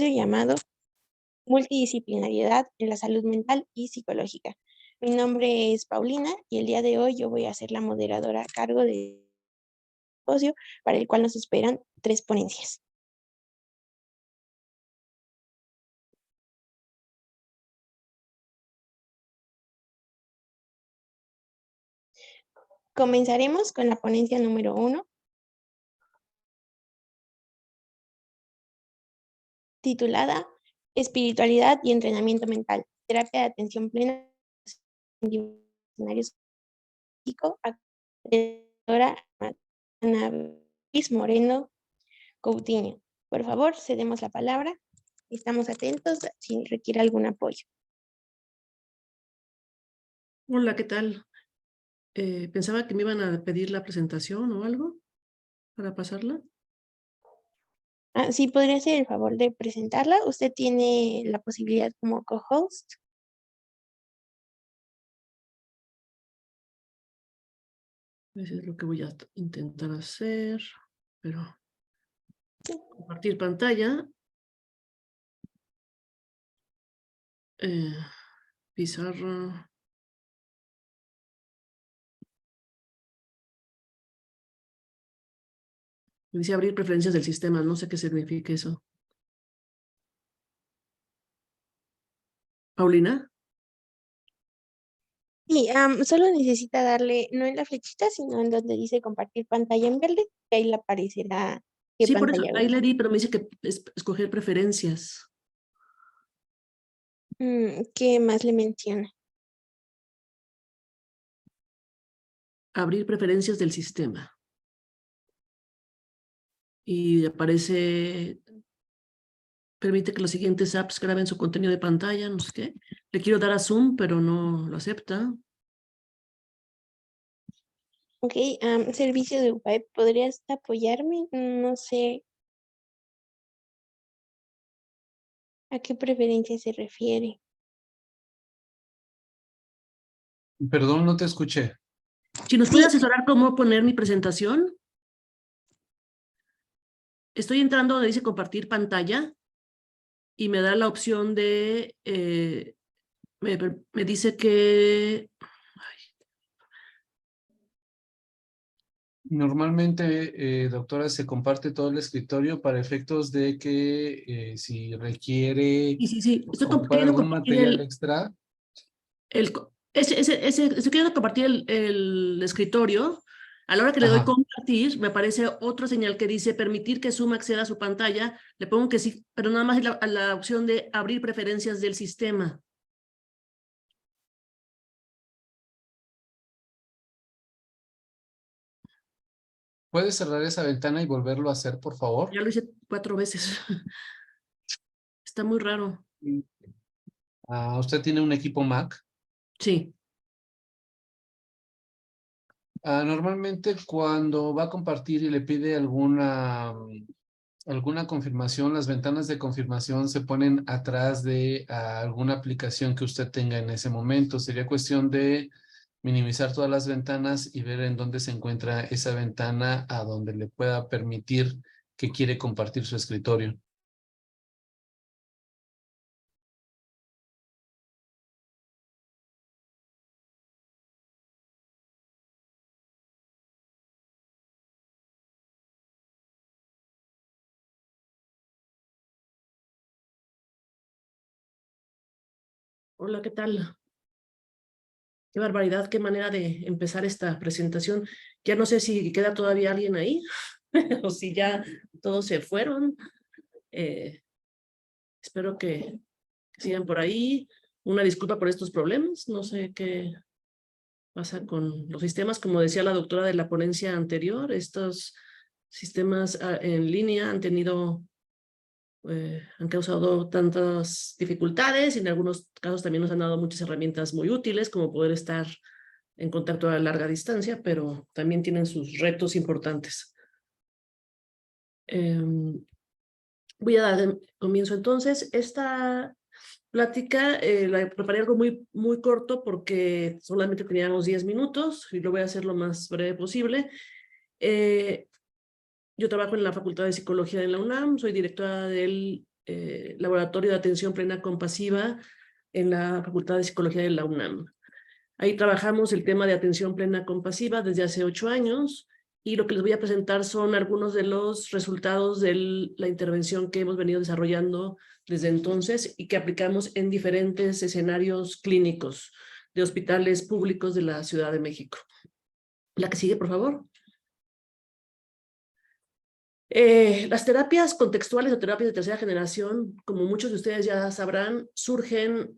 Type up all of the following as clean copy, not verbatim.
llamado Multidisciplinariedad en la salud mental y psicológica. Mi nombre es Paulina y el día de hoy yo voy a ser la moderadora a cargo de simposio para el cual nos esperan 3 ponencias. Comenzaremos con la ponencia número 1, titulada Espiritualidad y entrenamiento mental, terapia de atención plena en escenarios psíquico, doctora Ana Luis Moreno Coutinho. Por favor, cedemos la palabra. Estamos atentos si requiere algún apoyo. Hola, ¿qué tal? Pensaba que me iban a pedir la presentación o algo para pasarla. Sí, podría hacer el favor de presentarla. Usted tiene la posibilidad como co-host. Eso es lo que voy a intentar hacer, pero compartir pantalla. Pizarra. Dice abrir preferencias del sistema, no sé qué significa eso. ¿Paulina? Sí, solo necesita darle, no en la flechita, sino en donde dice compartir pantalla en verde, y ahí le aparecerá qué Sí, por eso, pantalla ahí ver. le di, pero me dice que escoger preferencias. ¿Qué más le menciona? Abrir preferencias del sistema. Y aparece, permite que los siguientes apps graben su contenido de pantalla, no sé qué. Le quiero dar a Zoom, pero no lo acepta. Ok, servicio de web, ¿podrías apoyarme? No sé a qué preferencia se refiere. Perdón, no te escuché. Si nos puede Sí, asesorar cómo poner mi presentación. Estoy entrando donde dice compartir pantalla y me da la opción de, me dice que, Normalmente, doctora, se comparte todo el escritorio para efectos de que si requiere sí, estoy ocupar queriendo algún compartir material extra. estoy queriendo compartir el escritorio. A la hora que le doy Ajá. compartir, me aparece otra señal que dice permitir que Zoom acceda a su pantalla. Le pongo que sí, pero nada más la opción de abrir preferencias del sistema. ¿Puede cerrar esa ventana y volverlo a hacer, por favor? Ya lo hice 4 veces. Está muy raro. ¿Usted tiene un equipo Mac? Sí. Normalmente cuando va a compartir y le pide alguna confirmación, las ventanas de confirmación se ponen atrás de alguna aplicación que usted tenga en ese momento. Sería cuestión de minimizar todas las ventanas y ver en dónde se encuentra esa ventana a donde le pueda permitir que quiere compartir su escritorio. Hola, ¿qué tal? Qué barbaridad, qué manera de empezar esta presentación. Ya no sé si queda todavía alguien ahí o si ya todos se fueron. Espero que sigan por ahí. Una disculpa por estos problemas. No sé qué pasa con los sistemas. Como decía la doctora de la ponencia anterior, estos sistemas en línea han causado tantas dificultades y en algunos casos también nos han dado muchas herramientas muy útiles, como poder estar en contacto a larga distancia, pero también tienen sus retos importantes. Voy a dar comienzo entonces. Esta plática la preparé algo muy corto porque solamente teníamos 10 minutos y lo voy a hacer lo más breve posible. Yo trabajo en la Facultad de Psicología de la UNAM, soy directora del Laboratorio de Atención Plena Compasiva en la Facultad de Psicología de la UNAM. Ahí trabajamos el tema de atención plena compasiva desde hace 8 años y lo que les voy a presentar son algunos de los resultados de la intervención que hemos venido desarrollando desde entonces y que aplicamos en diferentes escenarios clínicos de hospitales públicos de la Ciudad de México. La que sigue, por favor. Las terapias contextuales o terapias de tercera generación, como muchos de ustedes ya sabrán, surgen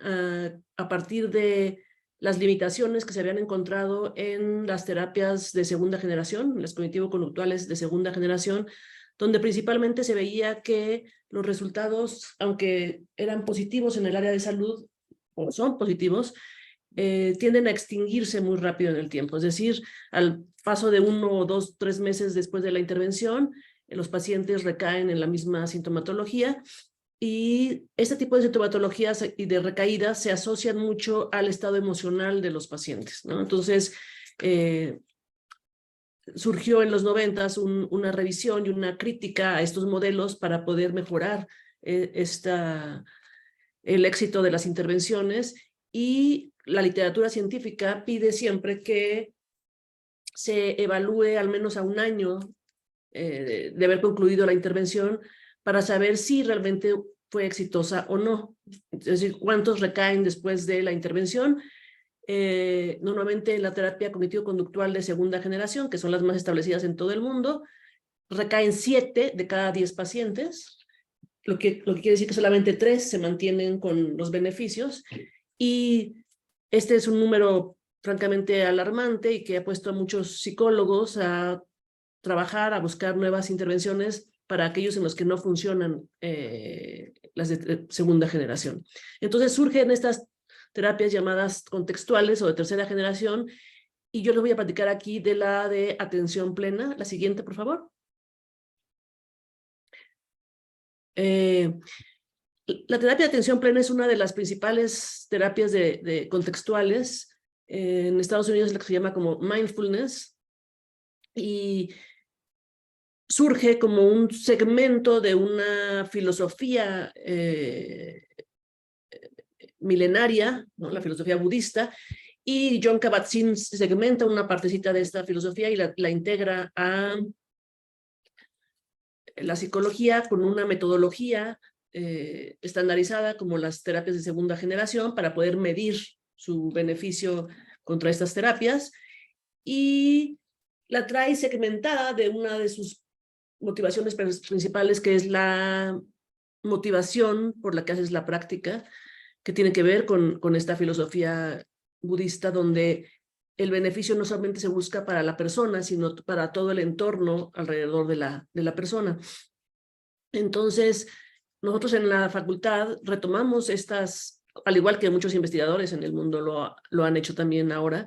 a partir de las limitaciones que se habían encontrado en las terapias de segunda generación, las cognitivo-conductuales de segunda generación, donde principalmente se veía que los resultados, aunque eran positivos en el área de salud, o son positivos, tienden a extinguirse muy rápido en el tiempo. Es decir, al paso de 1, 2, 3 meses después de la intervención, los pacientes recaen en la misma sintomatología y este tipo de sintomatologías y de recaídas se asocian mucho al estado emocional de los pacientes, ¿no? Entonces, surgió en los 90s una revisión y una crítica a estos modelos para poder mejorar el éxito de las intervenciones, y la literatura científica pide siempre que se evalúe al menos a 1 año de haber concluido la intervención para saber si realmente fue exitosa o no. Es decir, cuántos recaen después de la intervención. Normalmente la terapia cognitivo-conductual de segunda generación, que son las más establecidas en todo el mundo, recaen 7 de cada 10 pacientes, lo que quiere decir que solamente 3 se mantienen con los beneficios, y este es un número francamente alarmante y que ha puesto a muchos psicólogos a trabajar, a buscar nuevas intervenciones para aquellos en los que no funcionan las de segunda generación. Entonces surgen estas terapias llamadas contextuales o de tercera generación, y yo les voy a platicar aquí de la de atención plena. La siguiente, por favor. La terapia de atención plena es una de las principales terapias de contextuales. En Estados Unidos es la que se llama como mindfulness, y surge como un segmento de una filosofía milenaria, ¿no? La filosofía budista, y Jon Kabat-Zinn segmenta una partecita de esta filosofía y la integra a la psicología con una metodología estandarizada como las terapias de segunda generación para poder medir su beneficio contra estas terapias, y la trae segmentada de una de sus motivaciones principales, que es la motivación por la que haces la práctica, que tiene que ver con esta filosofía budista, donde el beneficio no solamente se busca para la persona, sino para todo el entorno alrededor de la persona. Entonces, nosotros en la facultad retomamos estas, al igual que muchos investigadores en el mundo lo han hecho también ahora,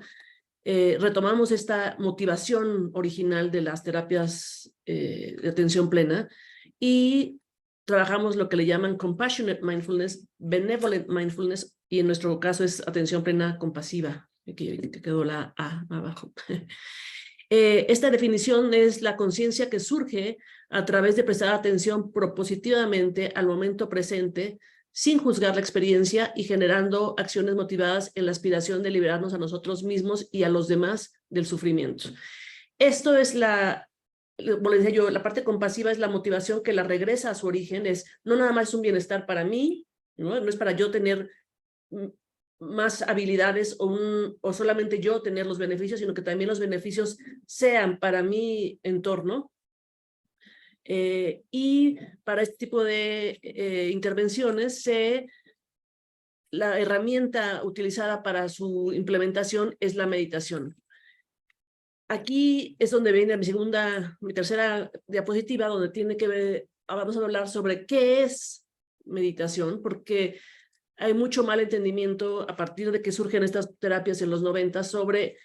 retomamos esta motivación original de las terapias de atención plena y trabajamos lo que le llaman compassionate mindfulness, benevolent mindfulness, y en nuestro caso es atención plena compasiva. Aquí quedó la A abajo. Esta definición es la conciencia que surge a través de prestar atención propositivamente al momento presente, sin juzgar la experiencia y generando acciones motivadas en la aspiración de liberarnos a nosotros mismos y a los demás del sufrimiento. Esto es como les decía yo, la parte compasiva es la motivación que la regresa a su origen, no nada más es un bienestar para mí, no es para yo tener más habilidades o solamente yo tener los beneficios, sino que también los beneficios sean para mi entorno. Y para este tipo de intervenciones, la herramienta utilizada para su implementación es la meditación. Aquí es donde viene mi tercera diapositiva, donde tiene que ver, vamos a hablar sobre qué es meditación, porque hay mucho mal entendimiento a partir de que surgen estas terapias en los 90 sobre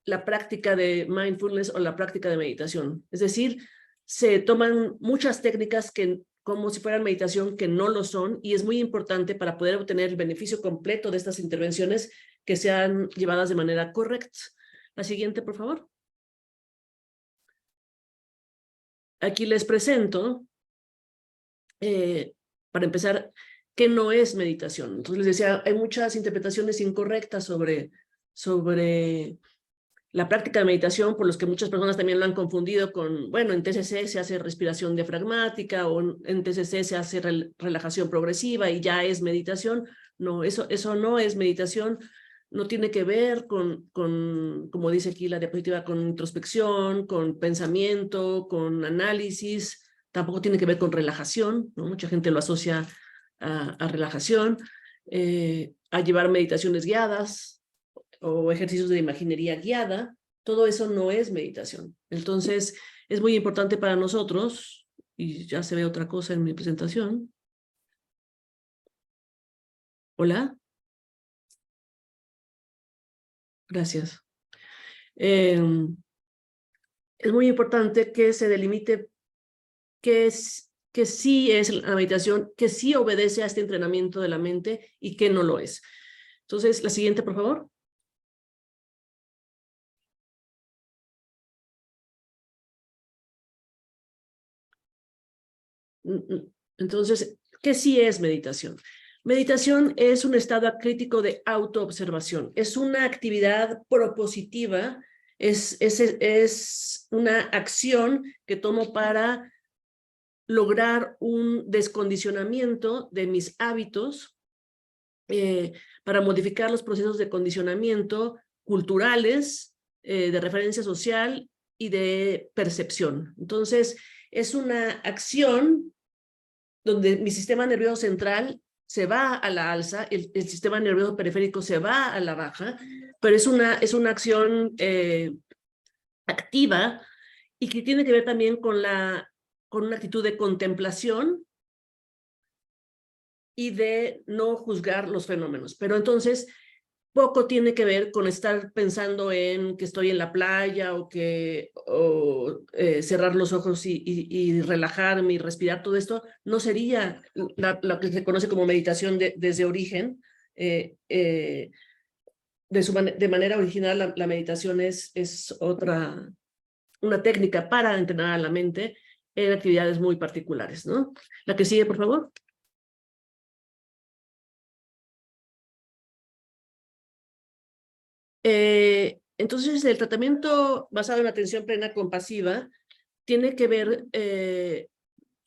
la práctica de mindfulness o la práctica de meditación. Es decir, se toman muchas técnicas como si fueran meditación, que no lo son, y es muy importante para poder obtener el beneficio completo de estas intervenciones que sean llevadas de manera correcta. La siguiente, por favor. Aquí les presento para empezar, ¿qué no es meditación? Entonces les decía, hay muchas interpretaciones incorrectas sobre la práctica de meditación, por los que muchas personas también lo han confundido con, bueno, en TCC se hace respiración diafragmática o en TCC se hace relajación progresiva y ya es meditación. No, eso no es meditación, no tiene que ver con, como dice aquí la diapositiva, con introspección, con pensamiento, con análisis, tampoco tiene que ver con relajación, ¿no? Mucha gente lo asocia a relajación, a llevar meditaciones guiadas, o ejercicios de imaginería guiada, todo eso no es meditación. Entonces, es muy importante para nosotros, y ya se ve otra cosa en mi presentación. Hola. Gracias. Es muy importante que se delimite que sí es la meditación, que sí obedece a este entrenamiento de la mente y que no lo es. Entonces, la siguiente, por favor. Entonces, ¿qué sí es meditación? Meditación es un estado acrítico de autoobservación. Es una actividad propositiva, es una acción que tomo para lograr un descondicionamiento de mis hábitos, para modificar los procesos de condicionamiento culturales, de referencia social y de percepción. Entonces, es una acción donde mi sistema nervioso central se va a la alza, el sistema nervioso periférico se va a la baja, pero es una acción activa y que tiene que ver también con una actitud de contemplación y de no juzgar los fenómenos. Pero entonces, poco tiene que ver con estar pensando en que estoy en la playa o cerrar los ojos y relajarme y respirar. Todo esto no sería lo que se conoce como meditación desde origen. De manera original, la meditación es una técnica para entrenar a la mente en actividades muy particulares, ¿no? La que sigue, por favor. Entonces, el tratamiento basado en atención plena compasiva tiene que ver,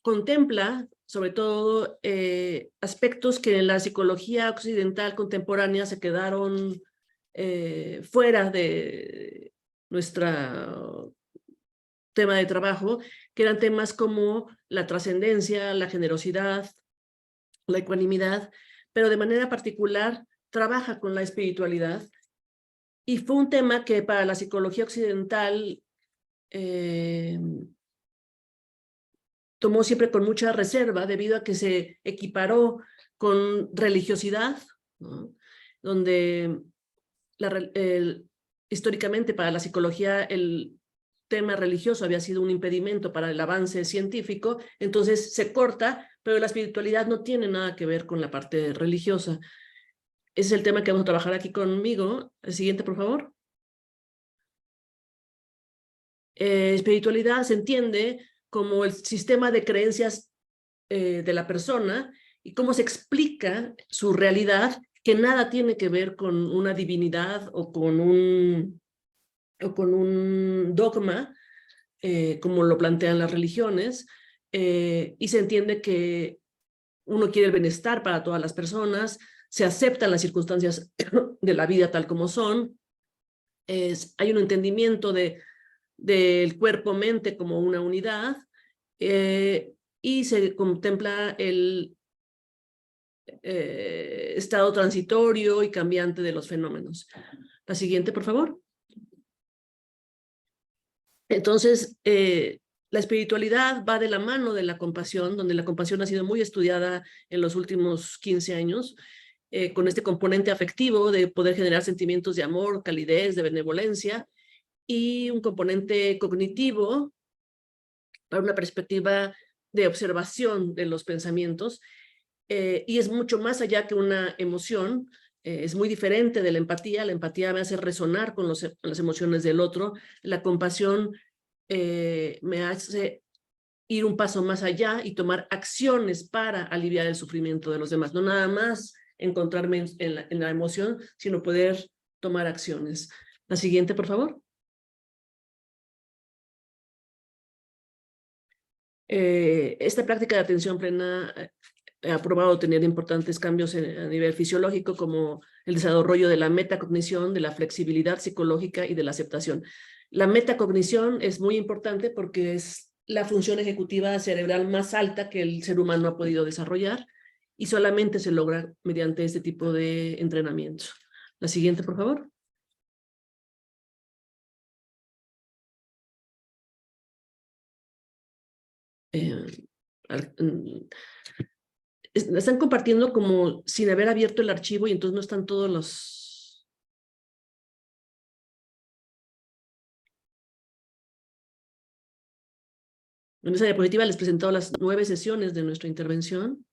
contempla sobre todo aspectos que en la psicología occidental contemporánea se quedaron fuera de nuestro tema de trabajo, que eran temas como la trascendencia, la generosidad, la ecuanimidad, pero de manera particular trabaja con la espiritualidad. Y fue un tema que para la psicología occidental tomó siempre con mucha reserva debido a que se equiparó con religiosidad, ¿no? Donde históricamente para la psicología el tema religioso había sido un impedimento para el avance científico, entonces se corta, pero la espiritualidad no tiene nada que ver con la parte religiosa. Ese es el tema que vamos a trabajar aquí conmigo. El siguiente, por favor. Espiritualidad se entiende como el sistema de creencias de la persona y cómo se explica su realidad, que nada tiene que ver con una divinidad o con un dogma, como lo plantean las religiones, y se entiende que uno quiere el bienestar para todas las personas, se aceptan las circunstancias de la vida tal como son, hay un entendimiento del cuerpo-mente como una unidad, y se contempla el estado transitorio y cambiante de los fenómenos. La siguiente, por favor. Entonces, la espiritualidad va de la mano de la compasión, donde la compasión ha sido muy estudiada en los últimos 15 años, con este componente afectivo de poder generar sentimientos de amor, calidez, de benevolencia, y un componente cognitivo para una perspectiva de observación de los pensamientos, y es mucho más allá que una emoción, es muy diferente de la empatía me hace resonar con las emociones del otro, la compasión me hace ir un paso más allá y tomar acciones para aliviar el sufrimiento de los demás. No nada más encontrarme en la emoción, sino poder tomar acciones. La siguiente, por favor. Esta práctica de atención plena ha probado tener importantes cambios a nivel fisiológico, como el desarrollo de la metacognición, de la flexibilidad psicológica y de la aceptación. La metacognición es muy importante porque es la función ejecutiva cerebral más alta que el ser humano ha podido desarrollar y solamente se logra mediante este tipo de entrenamiento. La siguiente, por favor. Están compartiendo como sin haber abierto el archivo y entonces no están todos los... En esa diapositiva les presentado las 9 sesiones de nuestra intervención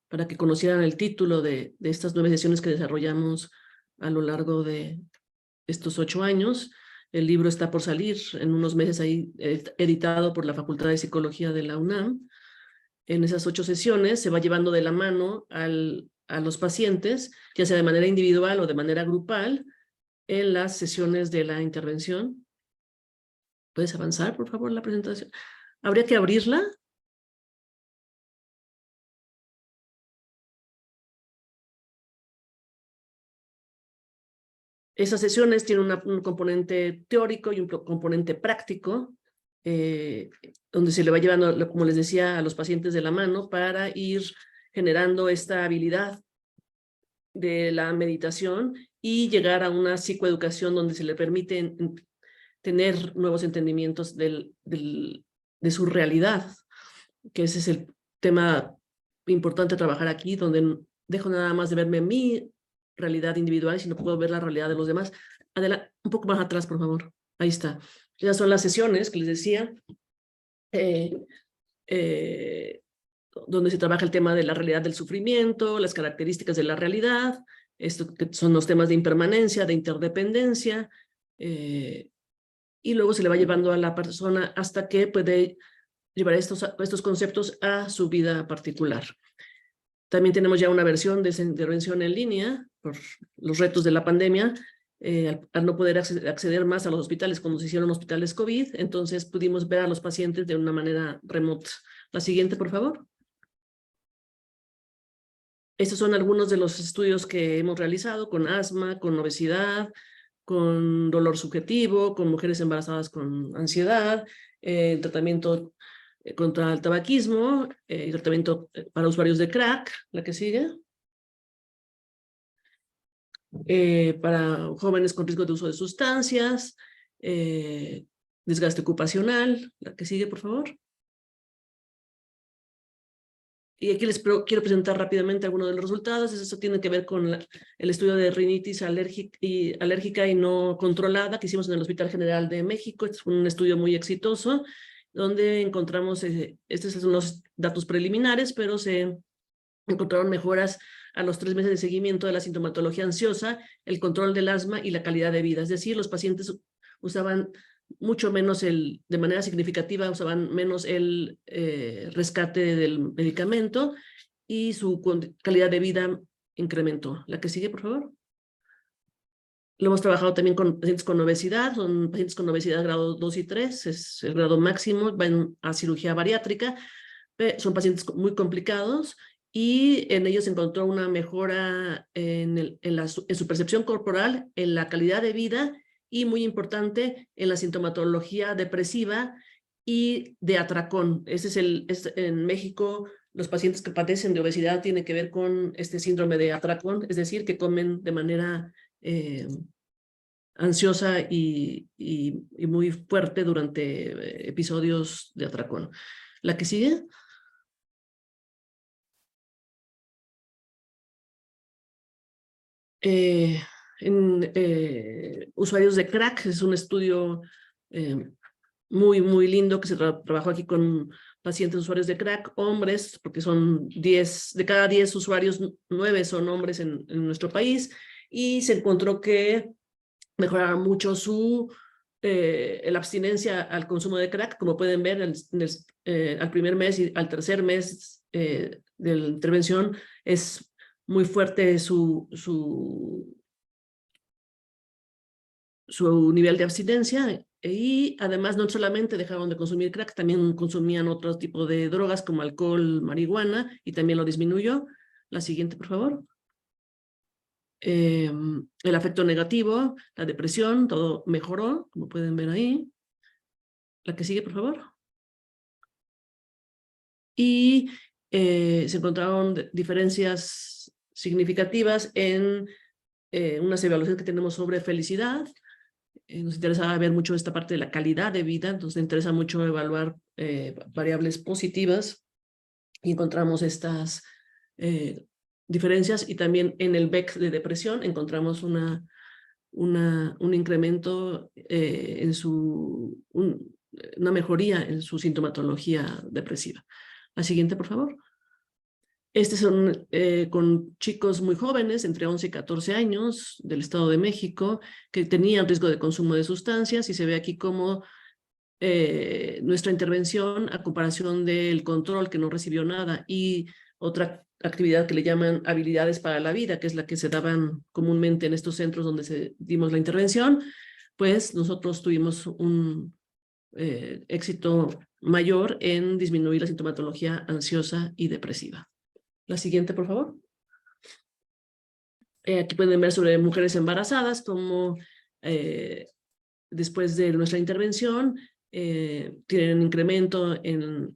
para que conocieran el título de estas 9 sesiones que desarrollamos a lo largo de estos 8 años. El libro está por salir en unos meses ahí, editado por la Facultad de Psicología de la UNAM. En esas 8 sesiones se va llevando de la mano a los pacientes, ya sea de manera individual o de manera grupal, en las sesiones de la intervención. ¿Puedes avanzar, por favor, la presentación? ¿Habría que abrirla? Esas sesiones tienen un componente teórico y un componente práctico, donde se le va llevando, como les decía, a los pacientes de la mano para ir generando esta habilidad de la meditación y llegar a una psicoeducación donde se le permite tener nuevos entendimientos de su realidad, que ese es el tema importante a trabajar aquí, donde dejo nada más de verme mi realidad individual, sino puedo ver la realidad de los demás. Adelante, un poco más atrás, por favor. Ahí está. Esas son las sesiones que les decía, donde se trabaja el tema de la realidad del sufrimiento, las características de la realidad, esto que son los temas de impermanencia, de interdependencia, y luego se le va llevando a la persona hasta que puede llevar estos conceptos a su vida particular. También tenemos ya una versión de esa intervención en línea por los retos de la pandemia. Al no poder acceder más a los hospitales como se hicieron hospitales COVID, entonces pudimos ver a los pacientes de una manera remota. La siguiente, por favor. Estos son algunos de los estudios que hemos realizado con asma, con obesidad, con dolor subjetivo, con mujeres embarazadas con ansiedad, tratamiento contra el tabaquismo, tratamiento para usuarios de crack, la que sigue. Para jóvenes con riesgo de uso de sustancias, desgaste ocupacional, la que sigue, por favor. Y aquí les quiero presentar rápidamente algunos de los resultados. Eso tiene que ver con el estudio de rinitis alérgica y no controlada que hicimos en el Hospital General de México. Es un estudio muy exitoso, donde encontramos, estos son los datos preliminares, pero se encontraron mejoras a los 3 meses de seguimiento de la sintomatología ansiosa, el control del asma y la calidad de vida. Es decir, los pacientes usaban mucho menos de manera significativa, usaban menos el rescate del medicamento y su calidad de vida incrementó. La que sigue, por favor. Lo hemos trabajado también con pacientes con obesidad, son pacientes con obesidad grado 2 y 3, es el grado máximo, van a cirugía bariátrica, son pacientes muy complicados y en ellos se encontró una mejora en su percepción corporal, en la calidad de vida y, muy importante, en la sintomatología depresiva y de atracón. En México, los pacientes que padecen de obesidad tienen que ver con este síndrome de atracón, es decir, que comen de manera ansiosa y muy fuerte durante episodios de atracón. ¿La que sigue? Usuarios de crack, es un estudio muy, muy lindo que se trabajó aquí con pacientes usuarios de crack, hombres, porque son 10, de cada 10 usuarios, 9 son hombres en nuestro país, y se encontró que mejoraron mucho su la abstinencia al consumo de crack, como pueden ver, al primer mes y al tercer mes de la intervención es muy fuerte su nivel de abstinencia, y además no solamente dejaron de consumir crack, también consumían otro tipo de drogas como alcohol, marihuana, y también lo disminuyó. La siguiente, por favor. El afecto negativo, la depresión, todo mejoró, como pueden ver ahí. La que sigue, por favor. Y se encontraron diferencias significativas en unas evaluaciones que tenemos sobre felicidad. Nos interesa ver mucho esta parte de la calidad de vida, entonces nos interesa mucho evaluar variables positivas, y encontramos estas diferencias, y también en el BEC de depresión encontramos un incremento una mejoría en su sintomatología depresiva. La siguiente, por favor. Estos son con chicos muy jóvenes, entre 11 y 14 años, del Estado de México, que tenían riesgo de consumo de sustancias, y se ve aquí cómo nuestra intervención, a comparación del control, que no recibió nada, y otra actividad que le llaman habilidades para la vida, que es la que se daban comúnmente en estos centros donde dimos la intervención, pues nosotros tuvimos un éxito mayor en disminuir la sintomatología ansiosa y depresiva. La siguiente, por favor. Aquí pueden ver sobre mujeres embarazadas, como después de nuestra intervención tienen un incremento en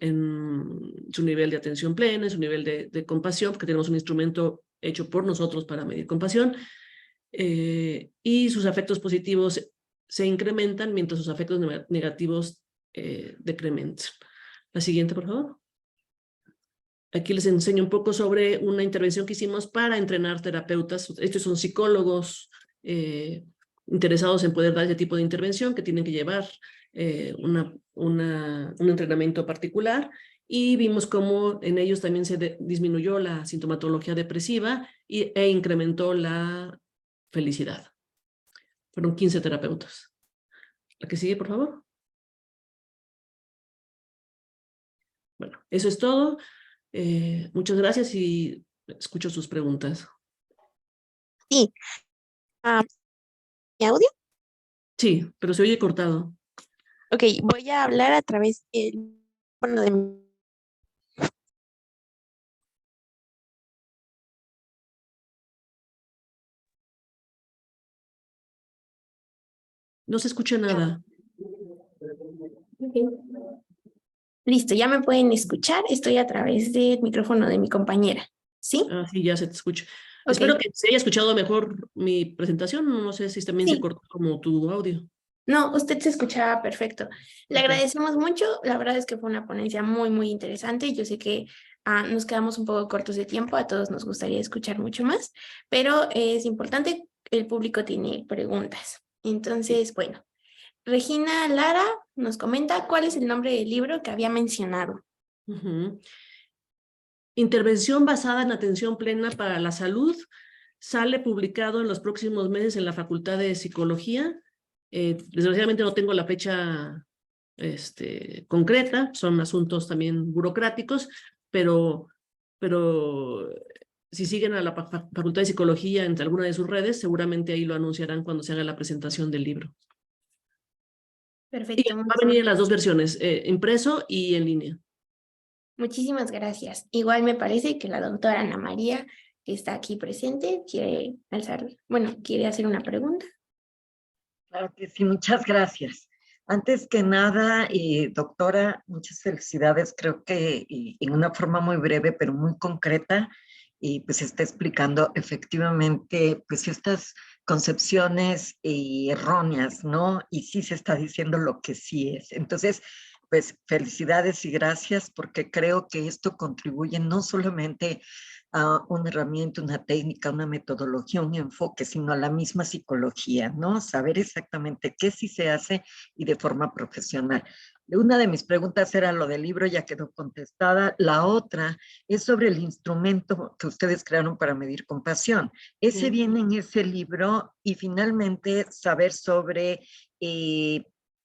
su nivel de atención plena, en su nivel de compasión, porque tenemos un instrumento hecho por nosotros para medir compasión, y sus afectos positivos se incrementan mientras sus afectos negativos decrementan. La siguiente, por favor. Aquí les enseño un poco sobre una intervención que hicimos para entrenar terapeutas. Estos son psicólogos interesados en poder dar este tipo de intervención, que tienen que llevar un entrenamiento particular, y vimos cómo en ellos también se disminuyó la sintomatología depresiva e incrementó la felicidad. Fueron 15 terapeutas. La que sigue, por favor. Bueno, eso es todo. Muchas gracias y escucho sus preguntas. Sí. ¿Mi audio? Sí, pero se oye cortado. Ok, voy a hablar a través del teléfono de... No se escucha nada. Listo, ya me pueden escuchar. Estoy a través del micrófono de mi compañera. ¿Sí? Ah, sí, ya se te escucha. Ok. Espero que se haya escuchado mejor mi presentación. No sé si también se Sí. cortó como tu audio. No, usted se escuchaba perfecto. Le Ok. agradecemos mucho. La verdad es que fue una ponencia muy, muy interesante. Yo sé que nos quedamos un poco cortos de tiempo. A todos nos gustaría escuchar mucho más, pero es importante, el público tiene preguntas. Entonces, bueno, Regina Lara nos comenta cuál es el nombre del libro que había mencionado. Ujú. Intervención basada en atención plena para la salud. Sale publicado en los próximos meses en la Facultad de Psicología. Desgraciadamente no tengo la fecha concreta, son asuntos también burocráticos, pero si siguen a la Facultad de Psicología entre alguna de sus redes, seguramente ahí lo anunciarán cuando se haga la presentación del libro. Y Perfecto. va a venir en las dos versiones, impreso y en línea. Muchísimas gracias. Igual me parece que la doctora Ana María, que está aquí presente, quiere quiere hacer una pregunta. Claro que sí, muchas gracias. Antes que nada, doctora, muchas felicidades. Creo que en una forma muy breve, pero muy concreta, pues está explicando efectivamente pues estas concepciones erróneas, ¿no? Y sí se está diciendo lo que sí es. Entonces, pues felicidades y gracias, porque creo que esto contribuye no solamente a una herramienta, una técnica, una metodología, un enfoque, sino a la misma psicología, ¿no? Saber exactamente qué sí se hace y de forma profesional. Una de mis preguntas era lo del libro, ya quedó contestada. La otra es sobre el instrumento que ustedes crearon para medir compasión. Ese viene en ese libro, y finalmente saber sobre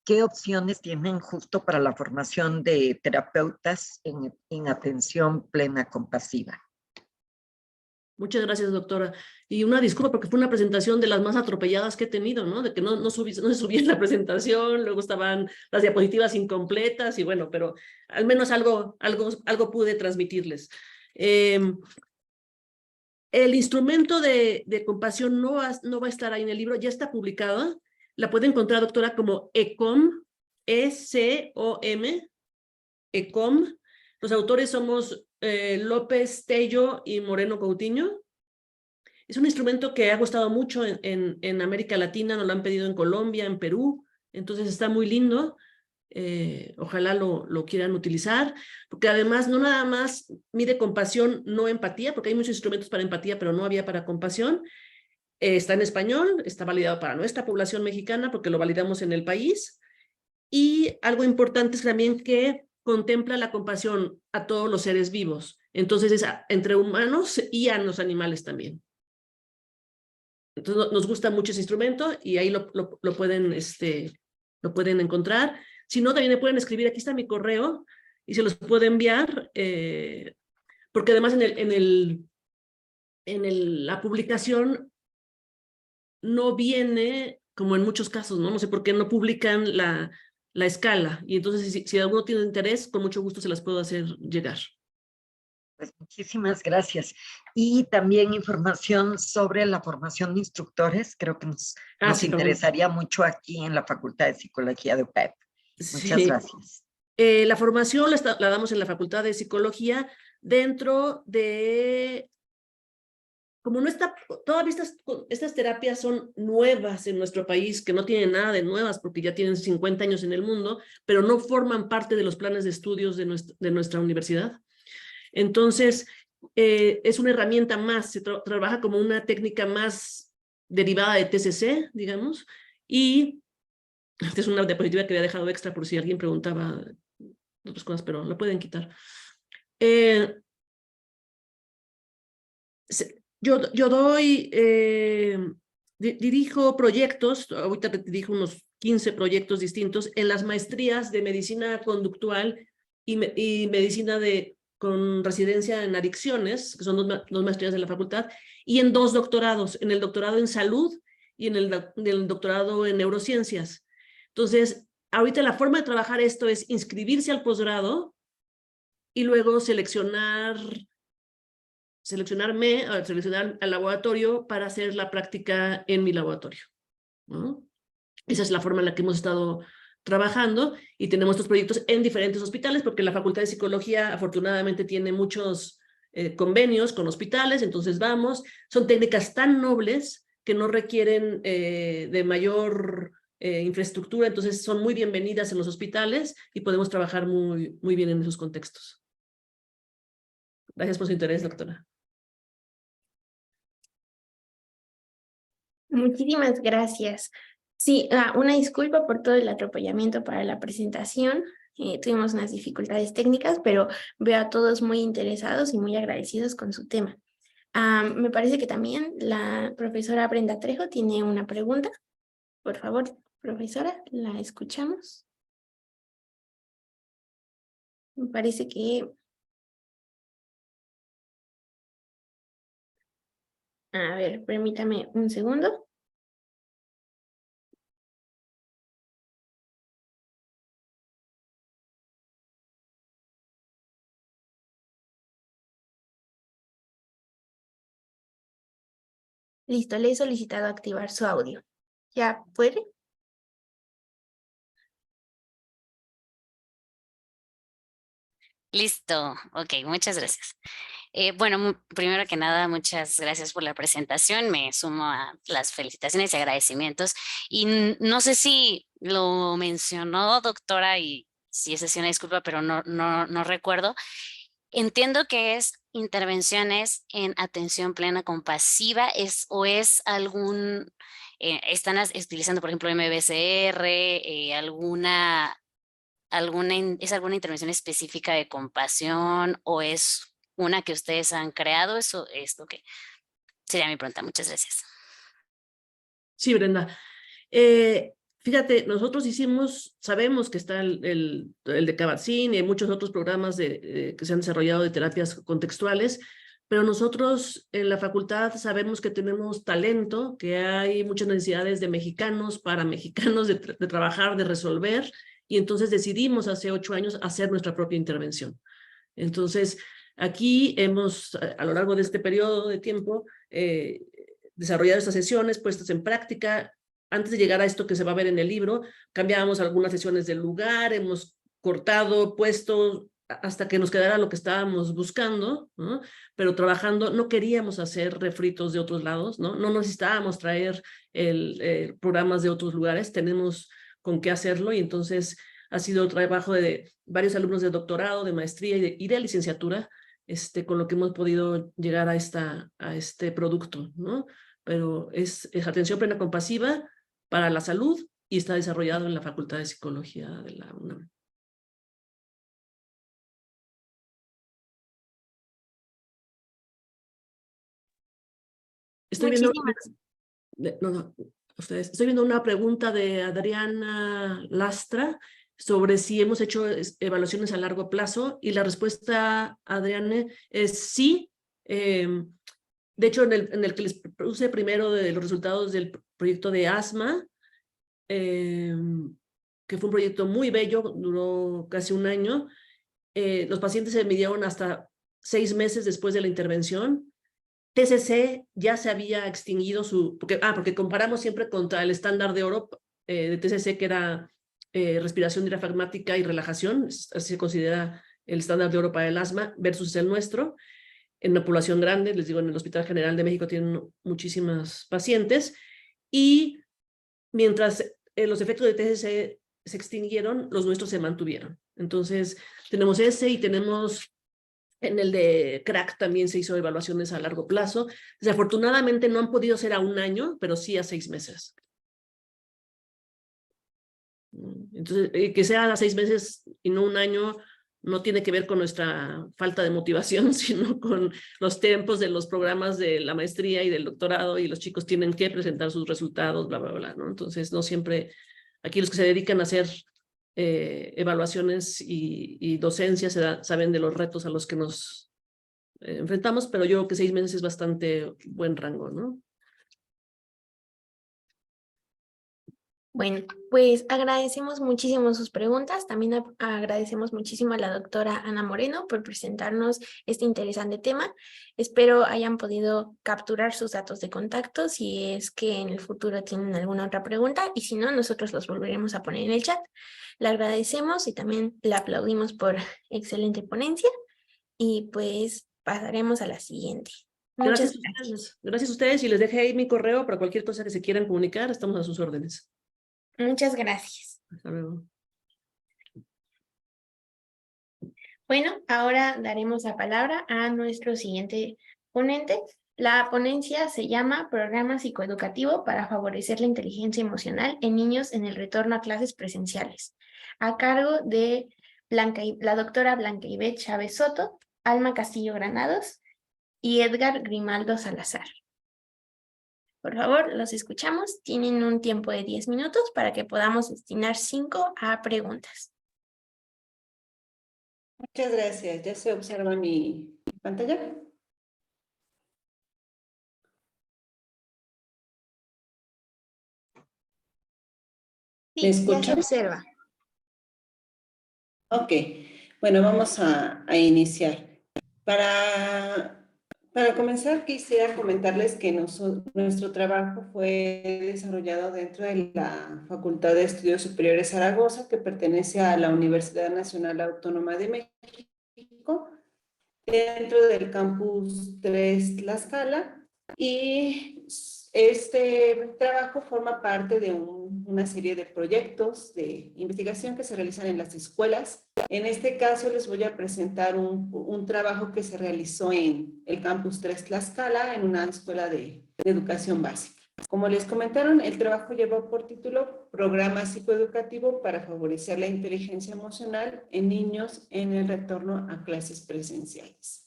¿qué opciones tienen justo para la formación de terapeutas en atención plena compasiva? Muchas gracias, doctora. Y una disculpa porque fue una presentación de las más atropelladas que he tenido, ¿no? De que no se subía la presentación, luego estaban las diapositivas incompletas y bueno, pero al menos algo pude transmitirles. El instrumento de compasión no va a estar ahí en el libro, ya está publicada. La puede encontrar, doctora, como ECOM, E-C-O-M, ECOM. Los autores somos López, Tello y Moreno Coutinho. Es un instrumento que ha gustado mucho en América Latina, nos lo han pedido en Colombia, en Perú, entonces está muy lindo. Ojalá lo quieran utilizar, porque además no nada más mide compasión, no empatía, porque hay muchos instrumentos para empatía, pero no había para compasión. Está en español, está validado para nuestra población mexicana, porque lo validamos en el país. Y algo importante es también que contempla la compasión a todos los seres vivos. Entonces es entre humanos y a los animales también. Entonces nos gusta mucho ese instrumento y ahí lo pueden encontrar. Si no, también me pueden escribir, aquí está mi correo y se los puedo enviar, porque además la publicación no viene, como en muchos casos, ¿no? No sé por qué no publican la escala, y entonces si alguno tiene interés, con mucho gusto se las puedo hacer llegar. Pues muchísimas gracias. Y también información sobre la formación de instructores, creo que nos sí, interesaría mucho aquí en la Facultad de Psicología de UPEP. Muchas sí. gracias. La formación la damos en la Facultad de Psicología dentro de, como no está, todavía estas terapias son nuevas en nuestro país, que no tienen nada de nuevas porque ya tienen 50 años en el mundo, pero no forman parte de los planes de estudios de nuestra universidad. Entonces, es una herramienta más, se trabaja como una técnica más derivada de TCC, digamos, y esta es una diapositiva que había dejado extra por si alguien preguntaba otras cosas, pero la pueden quitar. Yo doy, dirijo proyectos, ahorita te dirijo unos 15 proyectos distintos en las maestrías de medicina conductual y medicina con residencia en adicciones, que son dos maestrías de la facultad, y en 2 doctorados, en el doctorado en salud y en el doctorado en neurociencias. Entonces, ahorita la forma de trabajar esto es inscribirse al posgrado y luego seleccionar al laboratorio para hacer la práctica en mi laboratorio, ¿no? Esa es la forma en la que hemos estado trabajando y tenemos estos proyectos en diferentes hospitales porque la Facultad de Psicología afortunadamente tiene muchos convenios con hospitales, entonces son técnicas tan nobles que no requieren de mayor infraestructura, entonces son muy bienvenidas en los hospitales y podemos trabajar muy, muy bien en esos contextos. Gracias por su interés, doctora. Muchísimas gracias. Sí, una disculpa por todo el atropellamiento para la presentación. Tuvimos unas dificultades técnicas, pero veo a todos muy interesados y muy agradecidos con su tema. Me parece que también la profesora Brenda Trejo tiene una pregunta. Por favor, profesora, la escuchamos. Me parece que... A ver, permítame un segundo. Listo, le he solicitado activar su audio. ¿Ya puede? Listo, ok, muchas gracias. Bueno, primero que nada, muchas gracias por la presentación. Me sumo a las felicitaciones y agradecimientos. Y no sé si lo mencionó, doctora, y si es así, una disculpa, pero no recuerdo. Entiendo que es intervenciones en atención plena compasiva, es algún, están utilizando, por ejemplo, MBCR, ¿es alguna intervención específica de compasión o es una que ustedes han creado? Eso es lo que sería mi pregunta. Muchas gracias. Sí, Brenda. Fíjate, nosotros sabemos que está el de Kabat-Zinn y hay muchos otros programas que se han desarrollado de terapias contextuales, pero nosotros en la facultad sabemos que tenemos talento, que hay muchas necesidades de mexicanos para mexicanos de trabajar, de resolver, y entonces decidimos hace 8 años hacer nuestra propia intervención. Entonces, aquí hemos, a lo largo de este periodo de tiempo, desarrollado estas sesiones, puestas en práctica. Antes de llegar a esto que se va a ver en el libro, cambiábamos algunas sesiones del lugar, hemos cortado, puesto, hasta que nos quedara lo que estábamos buscando, ¿no? Pero trabajando, no queríamos hacer refritos de otros lados, ¿no? No necesitábamos traer programas de otros lugares, tenemos con qué hacerlo, y entonces ha sido trabajo de varios alumnos de doctorado, de maestría y de licenciatura, con lo que hemos podido llegar a este producto, ¿no? Pero es atención plena compasiva para la salud y está desarrollado en la Facultad de Psicología de la UNAM. Estoy viendo una pregunta de Adriana Lastra sobre si hemos hecho evaluaciones a largo plazo, y la respuesta, Adriana, es sí. De hecho, en el que les puse primero de los resultados del proyecto de asma, que fue un proyecto muy bello, duró casi 1 año, los pacientes se midieron hasta 6 meses después de la intervención. TCC ya se había extinguido porque comparamos siempre contra el estándar de oro de TCC, que era respiración diafragmática y relajación, así se considera el estándar de oro para el asma, versus el nuestro. En una población grande, les digo, en el Hospital General de México tienen muchísimas pacientes, y mientras los efectos de TCC se extinguieron, los nuestros se mantuvieron. Entonces, tenemos ese, y tenemos en el de CRAC también se hizo evaluaciones a largo plazo. Desafortunadamente no han podido ser a 1 año, pero sí a 6 meses. Entonces, que sea a 6 meses y no 1 año, no tiene que ver con nuestra falta de motivación, sino con los tiempos de los programas de la maestría y del doctorado, y los chicos tienen que presentar sus resultados, bla, bla, bla, ¿no? Entonces, no siempre, aquí los que se dedican a hacer evaluaciones y docencia saben de los retos a los que nos enfrentamos, pero yo creo que 6 meses es bastante buen rango, ¿no? Bueno, pues agradecemos muchísimo sus preguntas. También agradecemos muchísimo a la doctora Ana Moreno por presentarnos este interesante tema. Espero hayan podido capturar sus datos de contacto si es que en el futuro tienen alguna otra pregunta, y si no, nosotros los volveremos a poner en el chat. Le agradecemos y también le aplaudimos por excelente ponencia, y pues pasaremos a la siguiente. Muchas gracias. Gracias a ustedes, y les dejé ahí mi correo para cualquier cosa que se quieran comunicar. Estamos a sus órdenes. Muchas gracias. Hasta luego. Bueno, ahora daremos la palabra a nuestro siguiente ponente. La ponencia se llama Programa Psicoeducativo para favorecer la inteligencia emocional en niños en el retorno a clases presenciales, a cargo de la doctora Blanca Ivette Chávez Soto, Alma Castillo Granados y Edgar Grimaldo Salazar. Por favor, los escuchamos. Tienen un tiempo de 10 minutos para que podamos destinar 5 a preguntas. Muchas gracias. ¿Ya se observa mi pantalla? Sí, ya se observa. Ok. Bueno, vamos a iniciar. Para comenzar, quisiera comentarles que nuestro trabajo fue desarrollado dentro de la Facultad de Estudios Superiores Zaragoza, que pertenece a la Universidad Nacional Autónoma de México, dentro del campus 3 Tlaxcala, y este trabajo forma parte de una serie de proyectos de investigación que se realizan en las escuelas. En este caso les voy a presentar un trabajo que se realizó en el campus 3 Tlaxcala, en una escuela de educación básica. Como les comentaron, el trabajo lleva por título Programa Psicoeducativo para favorecer la inteligencia emocional en niños en el retorno a clases presenciales.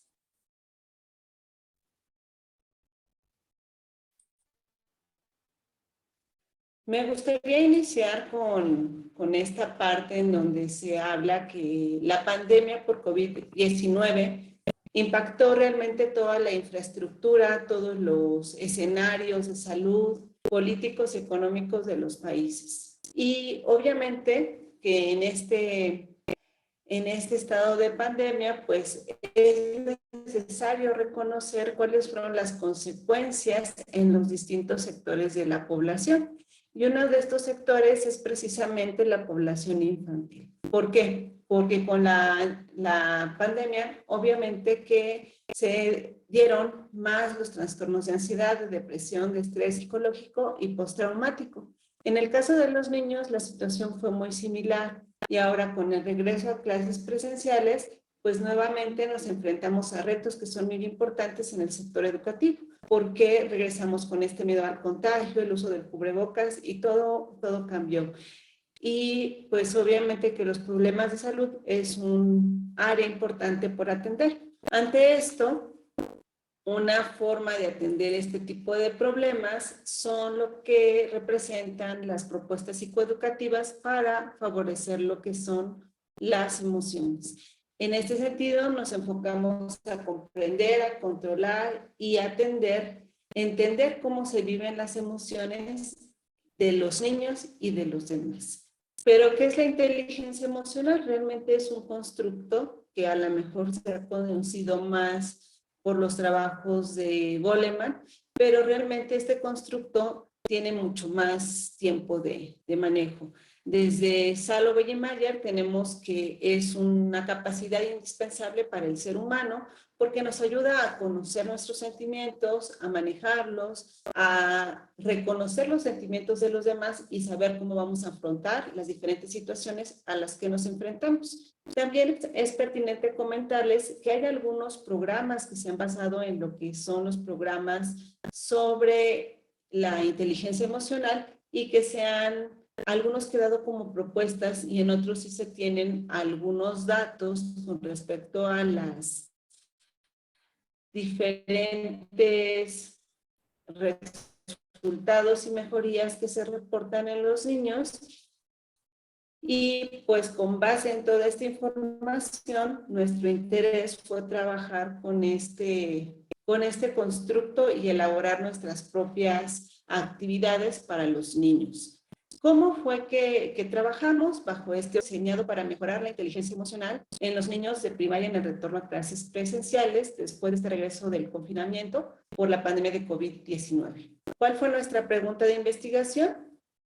Me gustaría iniciar con esta parte en donde se habla que la pandemia por COVID-19 impactó realmente toda la infraestructura, todos los escenarios de salud, políticos y económicos de los países. Y obviamente que en este estado de pandemia, pues es necesario reconocer cuáles fueron las consecuencias en los distintos sectores de la población. Y uno de estos sectores es precisamente la población infantil. ¿Por qué? Porque con la pandemia, obviamente que se dieron más los trastornos de ansiedad, de depresión, de estrés psicológico y postraumático. En el caso de los niños, la situación fue muy similar. Y ahora con el regreso a clases presenciales, pues nuevamente nos enfrentamos a retos que son muy importantes en el sector educativo, porque regresamos con este miedo al contagio, el uso del cubrebocas y todo cambió. Y pues obviamente que los problemas de salud es un área importante por atender. Ante esto, una forma de atender este tipo de problemas son lo que representan las propuestas psicoeducativas para favorecer lo que son las emociones. En este sentido, nos enfocamos a comprender, a controlar y entender cómo se viven las emociones de los niños y de los demás. Pero, ¿qué es la inteligencia emocional? Realmente es un constructo que a lo mejor se ha conocido más por los trabajos de Goleman, pero realmente este constructo tiene mucho más tiempo de manejo. Desde Salovey y Mayer tenemos que es una capacidad indispensable para el ser humano porque nos ayuda a conocer nuestros sentimientos, a manejarlos, a reconocer los sentimientos de los demás y saber cómo vamos a afrontar las diferentes situaciones a las que nos enfrentamos. También es pertinente comentarles que hay algunos programas que se han basado en lo que son los programas sobre la inteligencia emocional y que se han algunos quedado como propuestas y en otros sí se tienen algunos datos con respecto a las diferentes resultados y mejorías que se reportan en los niños. Y pues con base en toda esta información, nuestro interés fue trabajar con este constructo y elaborar nuestras propias actividades para los niños. ¿Cómo fue que trabajamos bajo este diseñado para mejorar la inteligencia emocional en los niños de primaria en el retorno a clases presenciales después de este regreso del confinamiento por la pandemia de COVID-19? ¿Cuál fue nuestra pregunta de investigación?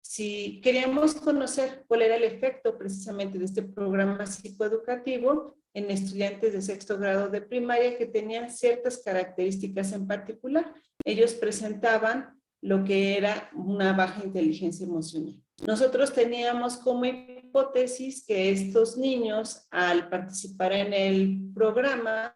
Si queríamos conocer cuál era el efecto precisamente de este programa psicoeducativo en estudiantes de sexto grado de primaria que tenían ciertas características en particular. Ellos presentaban lo que era una baja inteligencia emocional. Nosotros teníamos como hipótesis que estos niños, al participar en el programa,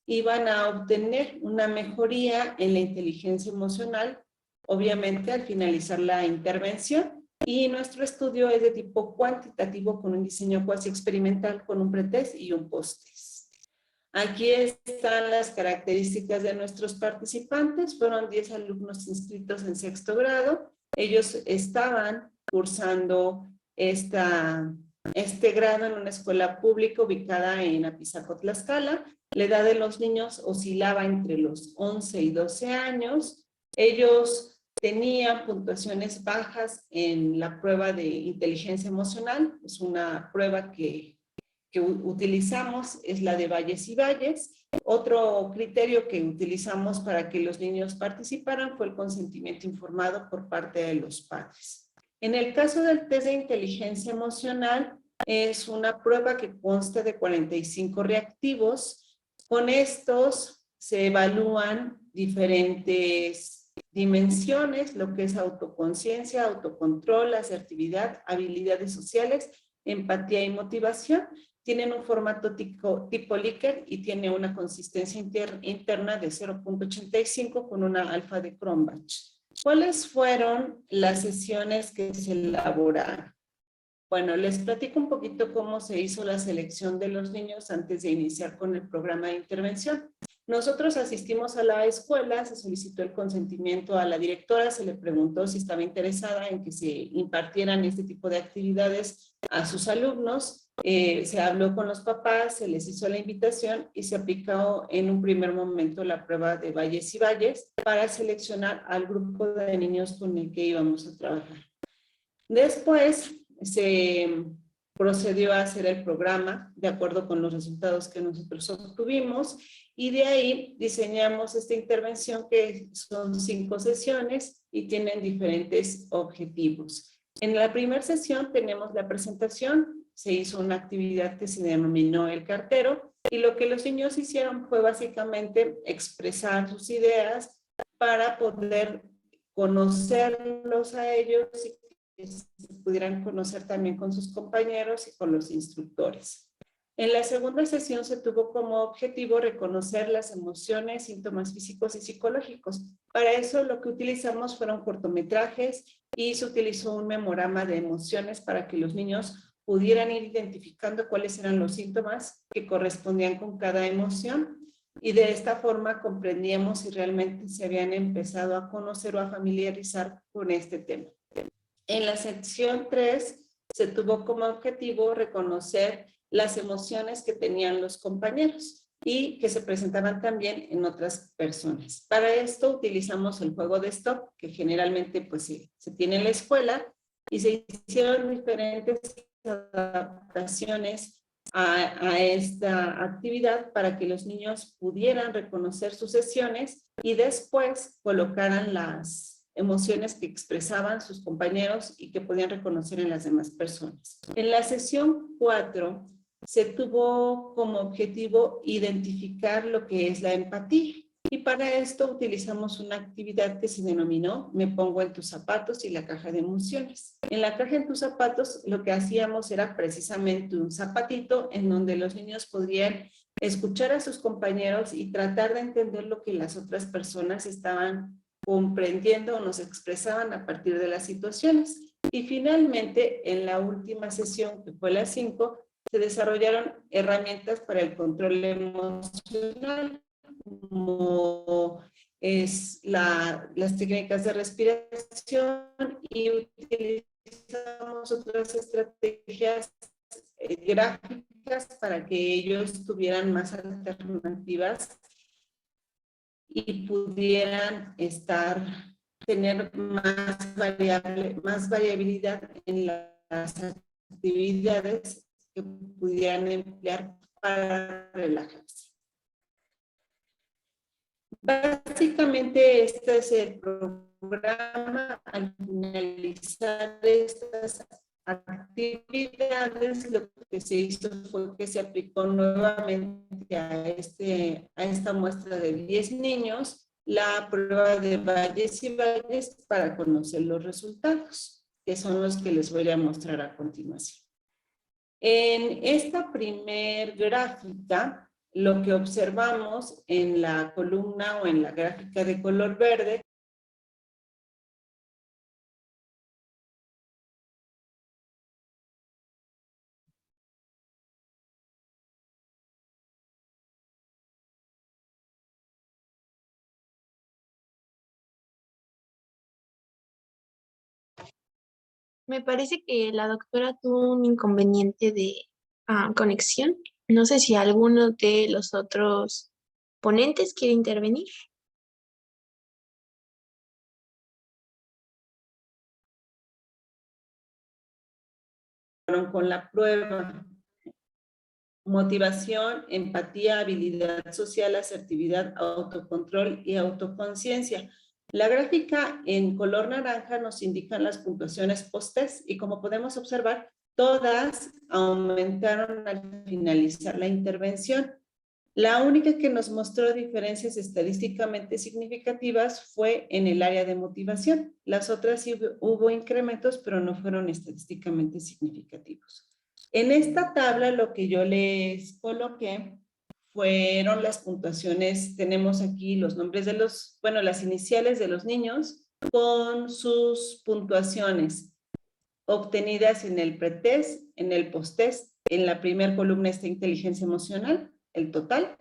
iban a obtener una mejoría en la inteligencia emocional, obviamente al finalizar la intervención. Y nuestro estudio es de tipo cuantitativo con un diseño cuasi experimental con un pretest y un posttest. Aquí están las características de nuestros participantes. Fueron 10 alumnos inscritos en sexto grado. Ellos estaban cursando este grado en una escuela pública ubicada en Apizaco, Tlaxcala. La edad de los niños oscilaba entre los 11 y 12 años. Ellos tenían puntuaciones bajas en la prueba de inteligencia emocional. Es una prueba que utilizamos es la de Valles y Valles. Otro criterio que utilizamos para que los niños participaran fue el consentimiento informado por parte de los padres. En el caso del test de inteligencia emocional, es una prueba que consta de 45 reactivos. Con estos se evalúan diferentes dimensiones, lo que es autoconciencia, autocontrol, asertividad, habilidades sociales, empatía y motivación. Tienen un formato tipo Likert y tiene una consistencia interna de 0.85 con una alfa de Cronbach. ¿Cuáles fueron las sesiones que se elaboraron? Bueno, les platico un poquito cómo se hizo la selección de los niños antes de iniciar con el programa de intervención. Nosotros asistimos a la escuela, se solicitó el consentimiento a la directora, se le preguntó si estaba interesada en que se impartieran este tipo de actividades a sus alumnos. Se habló con los papás, se les hizo la invitación y se aplicó en un primer momento la prueba de valles y valles para seleccionar al grupo de niños con el que íbamos a trabajar. Después se procedió a hacer el programa de acuerdo con los resultados que nosotros obtuvimos y de ahí diseñamos esta intervención que son 5 sesiones y tienen diferentes objetivos. En la primera sesión tenemos la presentación, se hizo una actividad que se denominó el cartero y lo que los niños hicieron fue básicamente expresar sus ideas para poder conocerlos a ellos y que se pudieran conocer también con sus compañeros y con los instructores. En la segunda sesión se tuvo como objetivo reconocer las emociones, síntomas físicos y psicológicos. Para eso lo que utilizamos fueron cortometrajes y se utilizó un memorama de emociones para que los niños pudieran ir identificando cuáles eran los síntomas que correspondían con cada emoción y de esta forma comprendíamos si realmente se habían empezado a conocer o a familiarizar con este tema. En la sección 3 se tuvo como objetivo reconocer las emociones que tenían los compañeros y que se presentaban también en otras personas. Para esto utilizamos el juego de stop, que generalmente pues se tiene en la escuela, y se hicieron diferentes adaptaciones a esta actividad para que los niños pudieran reconocer sus sesiones y después colocaran las emociones que expresaban sus compañeros y que podían reconocer en las demás personas. En la sesión 4 se tuvo como objetivo identificar lo que es la empatía. Y para esto utilizamos una actividad que se denominó Me pongo en tus zapatos y la caja de emociones. En la caja en tus zapatos lo que hacíamos era precisamente un zapatito en donde los niños podrían escuchar a sus compañeros y tratar de entender lo que las otras personas estaban comprendiendo o nos expresaban a partir de las situaciones. Y finalmente, en la última sesión, que fue la 5, se desarrollaron herramientas para el control emocional, como es las técnicas de respiración y utilizamos otras estrategias gráficas para que ellos tuvieran más alternativas y pudieran tener más variabilidad en las actividades que pudieran emplear para relajarse. Básicamente este es el programa. Al finalizar estas actividades, lo que se hizo fue que se aplicó nuevamente a esta muestra de 10 niños la prueba de valles y valles para conocer los resultados, que son los que les voy a mostrar a continuación. En esta primer gráfica, lo que observamos en la columna o en la gráfica de color verde Me parece que la doctora tuvo un inconveniente de conexión. No sé si alguno de los otros ponentes quiere intervenir. con la prueba: motivación, empatía, habilidad social, asertividad, autocontrol y autoconciencia. La gráfica en color naranja nos indica las puntuaciones post-test y como podemos observar, todas aumentaron al finalizar la intervención. La única que nos mostró diferencias estadísticamente significativas fue en el área de motivación. Las otras sí hubo incrementos, pero no fueron estadísticamente significativos. En esta tabla lo que yo les coloqué fueron las puntuaciones. Tenemos aquí los nombres de las iniciales de los niños con sus puntuaciones obtenidas en el pretest, en el posttest. En la primera columna está inteligencia emocional, el total.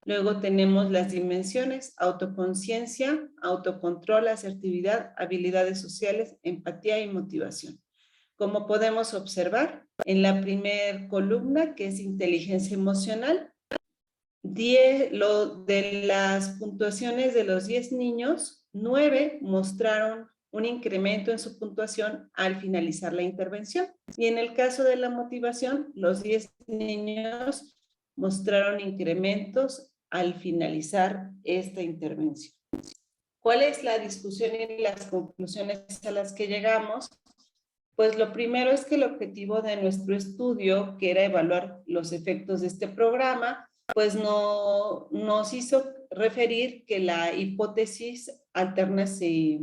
Luego tenemos las dimensiones: autoconciencia, autocontrol, asertividad, habilidades sociales, empatía y motivación. Como podemos observar, en la primera columna, que es inteligencia emocional, de las puntuaciones de los 10 niños, 9 mostraron un incremento en su puntuación al finalizar la intervención. Y en el caso de la motivación, los 10 niños mostraron incrementos al finalizar esta intervención. ¿Cuál es la discusión y las conclusiones a las que llegamos? Pues lo primero es que el objetivo de nuestro estudio, que era evaluar los efectos de este programa, pues no nos hizo referir que la hipótesis alterna se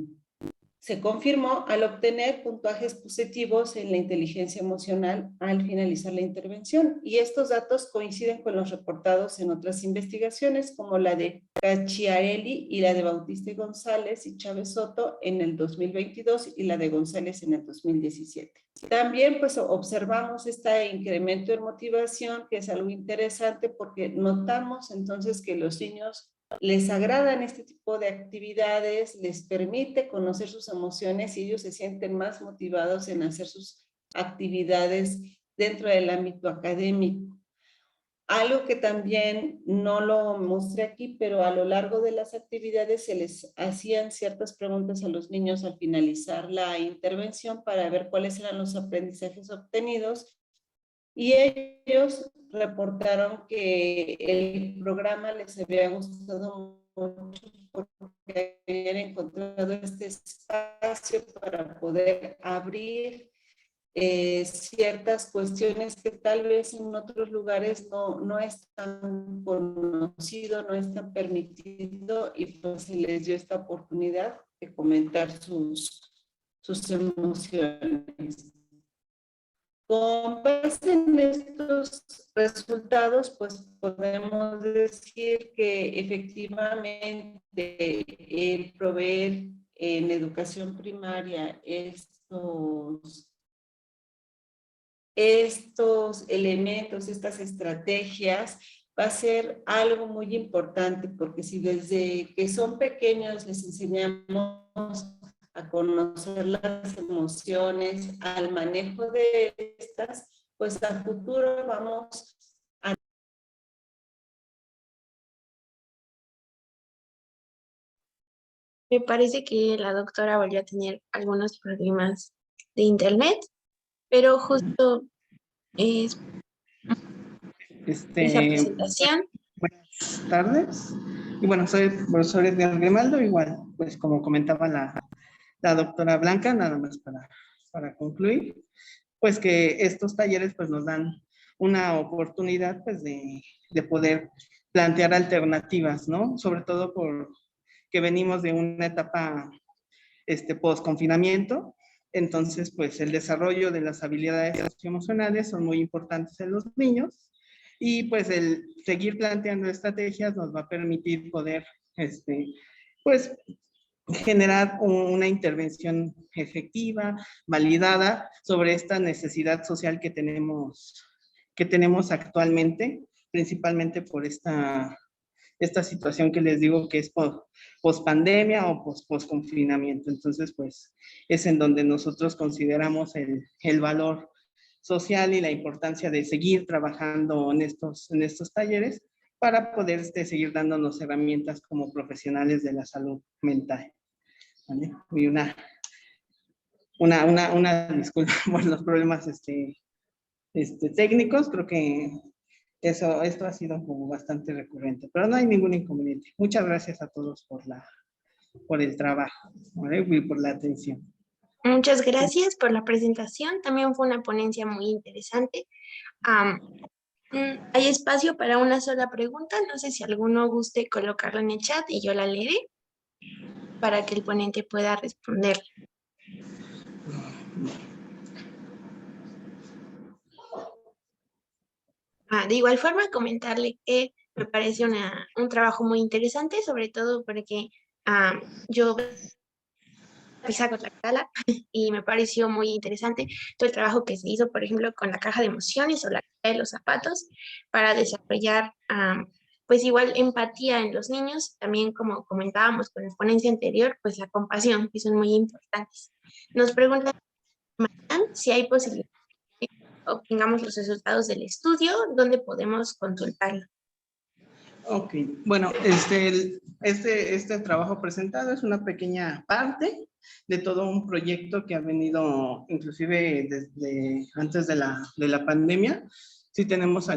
confirmó al obtener puntajes positivos en la inteligencia emocional al finalizar la intervención. Y estos datos coinciden con los reportados en otras investigaciones, como la de Cacciarelli y la de Bautista y González y Chávez Soto en el 2022 y la de González en el 2017. También pues observamos este incremento en motivación, que es algo interesante porque notamos entonces que los niños les agradan este tipo de actividades, les permite conocer sus emociones y ellos se sienten más motivados en hacer sus actividades dentro del ámbito académico. Algo que también no lo mostré aquí, pero a lo largo de las actividades se les hacían ciertas preguntas a los niños al finalizar la intervención para ver cuáles eran los aprendizajes obtenidos, y ellos reportaron que el programa les había gustado mucho porque habían encontrado este espacio para poder abrir ciertas cuestiones que tal vez en otros lugares no es tan conocido, no es tan permitido, y pues se les dio esta oportunidad de comentar sus emociones. Con base en estos resultados, pues podemos decir que efectivamente el proveer en educación primaria estos elementos, estas estrategias, va a ser algo muy importante, porque si desde que son pequeños les enseñamos a conocer las emociones, al manejo de estas, pues a futuro vamos a... Me parece que la doctora volvió a tener algunos problemas de internet, pero justo es esa presentación. Buenas tardes. Y bueno, soy el profesor Edgar Grimaldo, igual, pues como comentaba la doctora Blanca, nada más para concluir, pues que estos talleres pues nos dan una oportunidad pues de poder plantear alternativas, ¿no? Sobre todo porque venimos de una etapa post-confinamiento, entonces pues el desarrollo de las habilidades socioemocionales son muy importantes en los niños, y pues el seguir planteando estrategias nos va a permitir poder pues generar una intervención efectiva, validada sobre esta necesidad social que tenemos actualmente, principalmente por esta situación que les digo que es post-pandemia o post-confinamiento. Entonces, pues es en donde nosotros consideramos el valor social y la importancia de seguir trabajando en estos talleres para poder seguir dándonos herramientas como profesionales de la salud mental. ¿Vale? Y una disculpa por los problemas técnicos, creo que esto ha sido como bastante recurrente, pero no hay ningún inconveniente. Muchas gracias a todos por el trabajo, ¿vale? Y por la atención. Muchas gracias por la presentación. También fue una ponencia muy interesante. Hay espacio para una sola pregunta. No sé si alguno guste colocarla en el chat y yo la leeré para que el ponente pueda responder. De igual forma, comentarle que me parece un trabajo muy interesante, sobre todo porque yo saco Tlaxcala y me pareció muy interesante todo el trabajo que se hizo, por ejemplo, con la caja de emociones o la caja de los zapatos para desarrollar pues igual empatía en los niños, también como comentábamos con la ponencia anterior, pues la compasión, que son muy importantes. Nos preguntan si hay posibilidad de que obtengamos los resultados del estudio, ¿dónde podemos consultarlo? Ok, bueno, este trabajo presentado es una pequeña parte de todo un proyecto que ha venido inclusive desde antes de la pandemia. Sí tenemos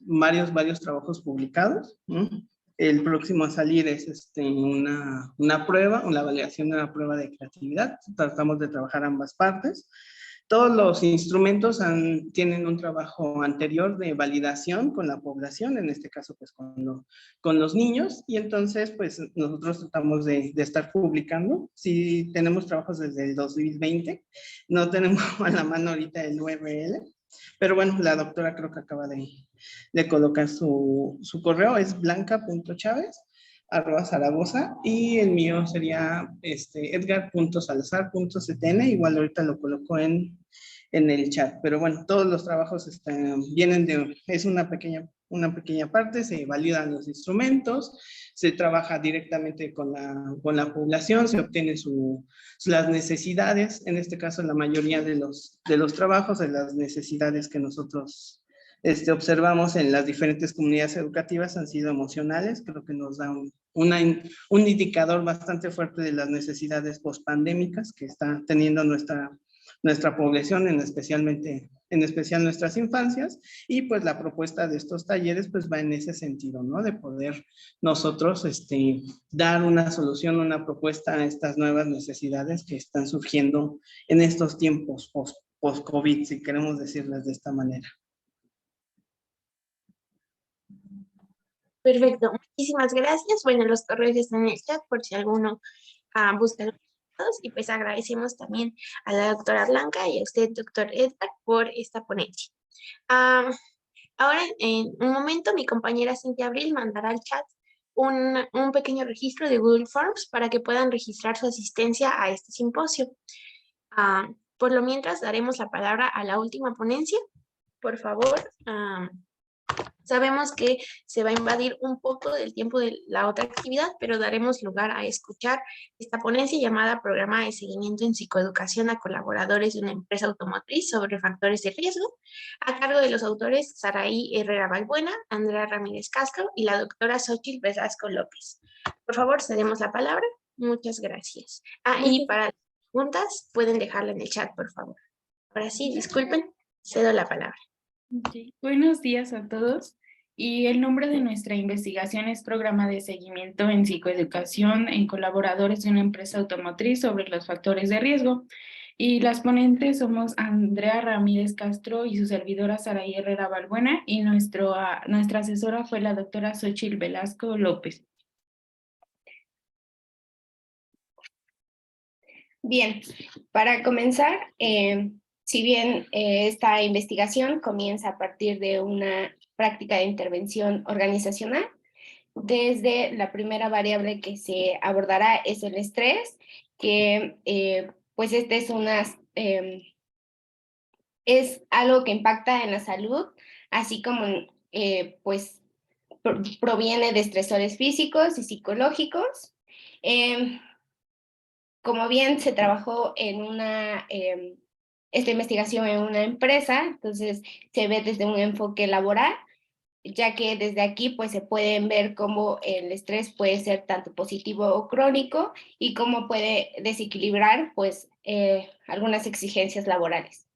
varios trabajos publicados, ¿no? El próximo a salir es una prueba, una validación de una prueba de creatividad. Tratamos de trabajar ambas partes. Todos los instrumentos tienen un trabajo anterior de validación con la población, en este caso pues con los niños, y entonces pues nosotros tratamos de estar publicando. Sí tenemos trabajos desde el 2020, no tenemos a la mano ahorita el URL, pero bueno, la doctora creo que acaba de colocar su correo, es blanca.chaves@zaragoza, y el mío sería edgar.salazar.ctn, igual ahorita lo coloco en el chat, pero bueno, todos los trabajos es una pequeña parte, se validan los instrumentos, se trabaja directamente con la población, se obtienen las necesidades, en este caso la mayoría de los trabajos, de las necesidades que nosotros observamos en las diferentes comunidades educativas han sido emocionales. Creo que nos da un indicador bastante fuerte de las necesidades pospandémicas que está teniendo nuestra población, en especial nuestras infancias, y pues la propuesta de estos talleres pues va en ese sentido, ¿no? De poder nosotros dar una solución, una propuesta a estas nuevas necesidades que están surgiendo en estos tiempos post-COVID, si queremos decirlas de esta manera. Perfecto, muchísimas gracias. Bueno, los correos están en el chat por si alguno busca los resultados, y pues agradecemos también a la doctora Blanca y a usted, doctor Edgar, por esta ponencia. Ahora, en un momento, mi compañera Cintia Abril mandará al chat un pequeño registro de Google Forms para que puedan registrar su asistencia a este simposio. Por lo mientras, daremos la palabra a la última ponencia. Por favor, sabemos que se va a invadir un poco del tiempo de la otra actividad, pero daremos lugar a escuchar esta ponencia llamada Programa de Seguimiento en Psicoeducación a Colaboradores de una Empresa Automotriz sobre Factores de Riesgo, a cargo de los autores Saraí Herrera Balbuena, Andrea Ramírez Castro y la doctora Xochitl Velasco López. Por favor, cedemos la palabra. Muchas gracias. Y para las preguntas, pueden dejarla en el chat, por favor. Ahora sí, disculpen, cedo la palabra. Okay. Buenos días a todos. Y el nombre de nuestra investigación es Programa de Seguimiento en Psicoeducación en Colaboradores de una Empresa Automotriz sobre los Factores de Riesgo. Y las ponentes somos Andrea Ramírez Castro y su servidora Saraí Herrera Balbuena, y nuestra asesora fue la doctora Xochitl Velasco López. Bien, para comenzar, si bien esta investigación comienza a partir de una práctica de intervención organizacional, desde la primera variable que se abordará es el estrés, que pues es algo que impacta en la salud, así como pues proviene de estresores físicos y psicológicos. Como bien se trabajó en esta investigación en una empresa, entonces se ve desde un enfoque laboral, ya que desde aquí pues se pueden ver cómo el estrés puede ser tanto positivo o crónico y cómo puede desequilibrar pues algunas exigencias laborales.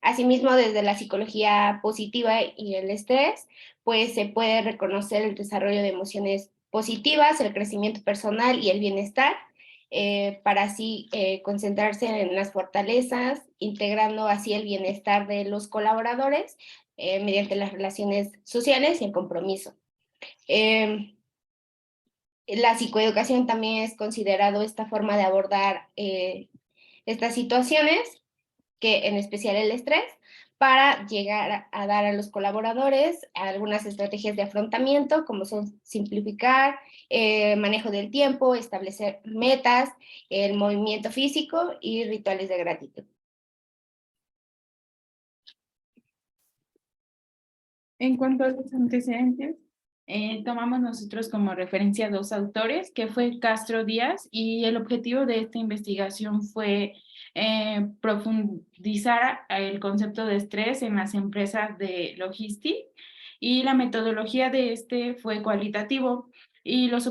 Asimismo, desde la psicología positiva y el estrés, pues se puede reconocer el desarrollo de emociones positivas, el crecimiento personal y el bienestar, para así concentrarse en las fortalezas, integrando así el bienestar de los colaboradores mediante las relaciones sociales y el compromiso. La psicoeducación también es considerado esta forma de abordar estas situaciones, que en especial el estrés, para llegar a dar a los colaboradores algunas estrategias de afrontamiento, como son simplificar, manejo del tiempo, establecer metas, el movimiento físico y rituales de gratitud. En cuanto a los antecedentes, Tomamos nosotros como referencia 2 autores, que fue Castro Díaz, y el objetivo de esta investigación fue profundizar el concepto de estrés en las empresas de logística, y la metodología de este fue cualitativo, y los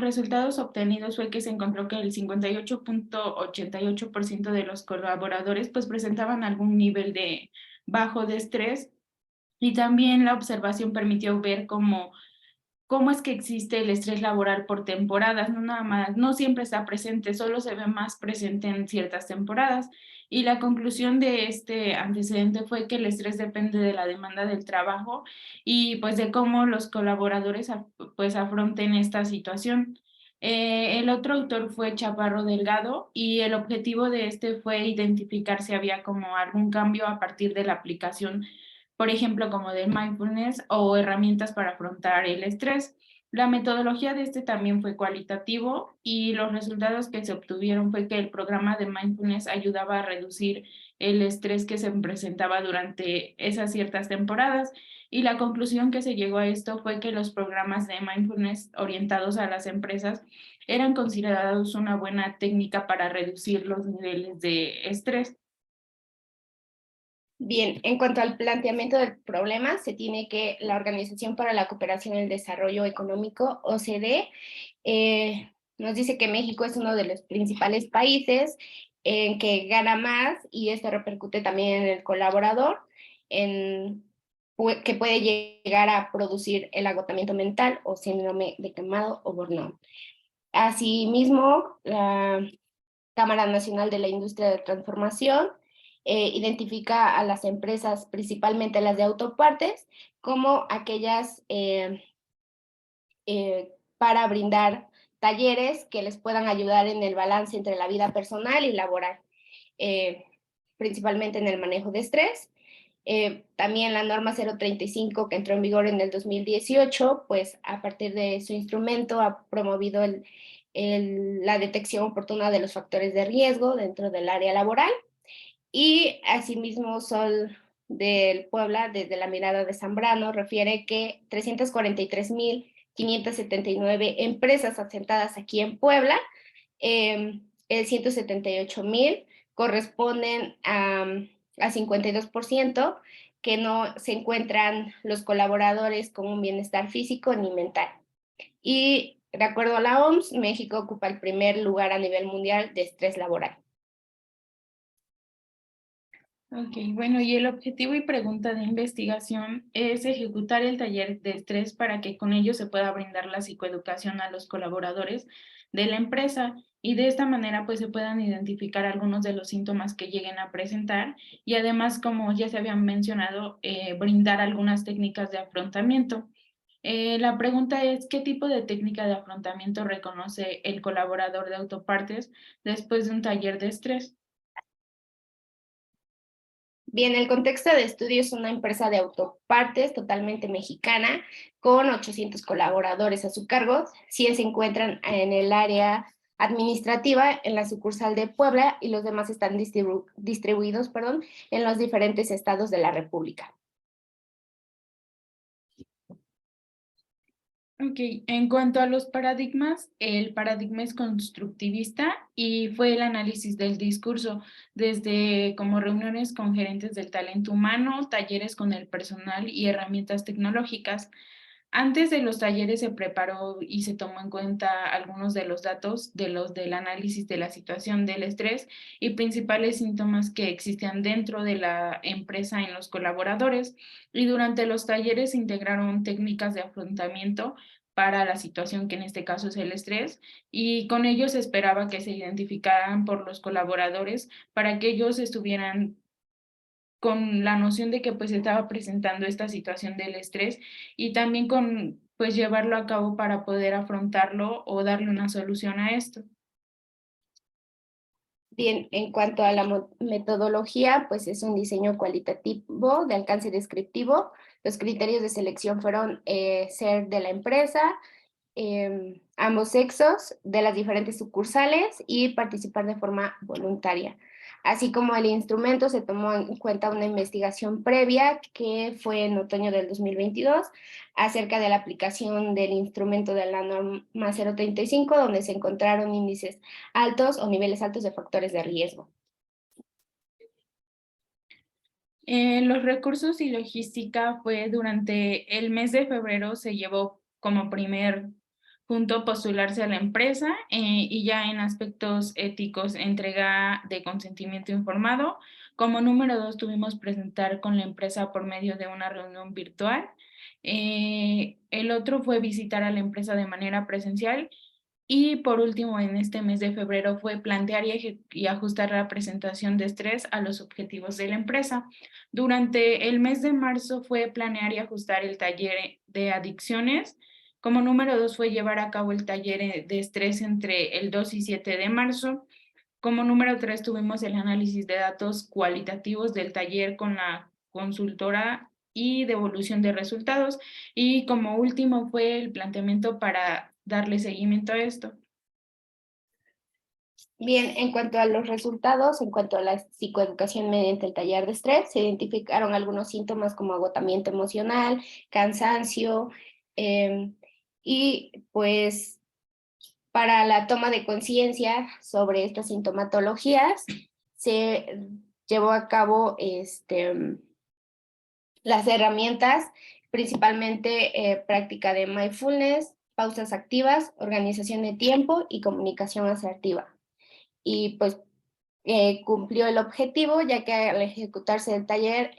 resultados obtenidos fue que se encontró que el 58.88% de los colaboradores pues presentaban algún nivel de bajo de estrés, y también la observación permitió ver cómo es que existe el estrés laboral por temporadas, no nada más, no siempre está presente, solo se ve más presente en ciertas temporadas. Y la conclusión de este antecedente fue que el estrés depende de la demanda del trabajo y pues de cómo los colaboradores pues afronten esta situación. El otro autor fue Chaparro Delgado, y el objetivo de este fue identificar si había como algún cambio a partir de la aplicación, por ejemplo, como del mindfulness o herramientas para afrontar el estrés. La metodología de este también fue cualitativo, y los resultados que se obtuvieron fue que el programa de mindfulness ayudaba a reducir el estrés que se presentaba durante esas ciertas temporadas, y la conclusión que se llegó a esto fue que los programas de mindfulness orientados a las empresas eran considerados una buena técnica para reducir los niveles de estrés. Bien, en cuanto al planteamiento del problema, se tiene que la Organización para la Cooperación y el Desarrollo Económico, OCDE, nos dice que México es uno de los principales países en que gana más, y esto repercute también en el colaborador, que puede llegar a producir el agotamiento mental o síndrome de quemado o burnout. Asimismo, la Cámara Nacional de la Industria de Transformación identifica a las empresas, principalmente las de autopartes, como aquellas para brindar talleres que les puedan ayudar en el balance entre la vida personal y laboral, principalmente en el manejo de estrés. También la norma 035, que entró en vigor en el 2018, pues a partir de su instrumento ha promovido la detección oportuna de los factores de riesgo dentro del área laboral. Y asimismo Sol del Puebla, desde la mirada de Zambrano, refiere que 343,579 empresas asentadas aquí en Puebla, el 178,000 corresponden a 52%, que no se encuentran los colaboradores con un bienestar físico ni mental. Y de acuerdo a la OMS, México ocupa el primer lugar a nivel mundial de estrés laboral. Ok, bueno, y el objetivo y pregunta de investigación es ejecutar el taller de estrés para que con ello se pueda brindar la psicoeducación a los colaboradores de la empresa, y de esta manera pues se puedan identificar algunos de los síntomas que lleguen a presentar, y además, como ya se habían mencionado, brindar algunas técnicas de afrontamiento. La pregunta es, ¿qué tipo de técnica de afrontamiento reconoce el colaborador de autopartes después de un taller de estrés? Bien, el contexto de estudio es una empresa de autopartes totalmente mexicana, con 800 colaboradores a su cargo. 100 se encuentran en el área administrativa, en la sucursal de Puebla, y los demás están distribuidos en los diferentes estados de la República. Ok, en cuanto a los paradigmas, el paradigma es constructivista y fue el análisis del discurso, desde como reuniones con gerentes del talento humano, talleres con el personal y herramientas tecnológicas. Antes de los talleres se preparó y se tomó en cuenta algunos de los datos del análisis de la situación del estrés y principales síntomas que existían dentro de la empresa en los colaboradores, y durante los talleres se integraron técnicas de afrontamiento para la situación, que en este caso es el estrés, y con ello se esperaba que se identificaran por los colaboradores para que ellos estuvieran con la noción de que pues estaba presentando esta situación del estrés, y también con pues llevarlo a cabo para poder afrontarlo o darle una solución a esto. Bien, en cuanto a la metodología, pues es un diseño cualitativo de alcance descriptivo. Los criterios de selección fueron ser de la empresa, ambos sexos, de las diferentes sucursales, y participar de forma voluntaria. Así como el instrumento, se tomó en cuenta una investigación previa que fue en otoño del 2022 acerca de la aplicación del instrumento de la norma 035, donde se encontraron índices altos o niveles altos de factores de riesgo. Los recursos y logística fue durante el mes de febrero, se llevó como primer punto postularse a la empresa y ya en aspectos éticos, entrega de consentimiento informado. Como número 2 tuvimos presentar con la empresa por medio de una reunión virtual. El otro fue visitar a la empresa de manera presencial. Y por último, en este mes de febrero fue plantear y ajustar la presentación de estrés a los objetivos de la empresa. Durante el mes de marzo fue planear y ajustar el taller de adicciones. Como número 2 fue llevar a cabo el taller de estrés entre el 2 y 7 de marzo. Como número 3 tuvimos el análisis de datos cualitativos del taller con la consultora y devolución de resultados. Y como último fue el planteamiento para darle seguimiento a esto. Bien, en cuanto a los resultados, en cuanto a la psicoeducación mediante el taller de estrés, se identificaron algunos síntomas como agotamiento emocional, cansancio, y pues para la toma de conciencia sobre estas sintomatologías, se llevó a cabo las herramientas, principalmente práctica de mindfulness, pausas activas, organización de tiempo y comunicación asertiva. Y pues cumplió el objetivo, ya que al ejecutarse el taller,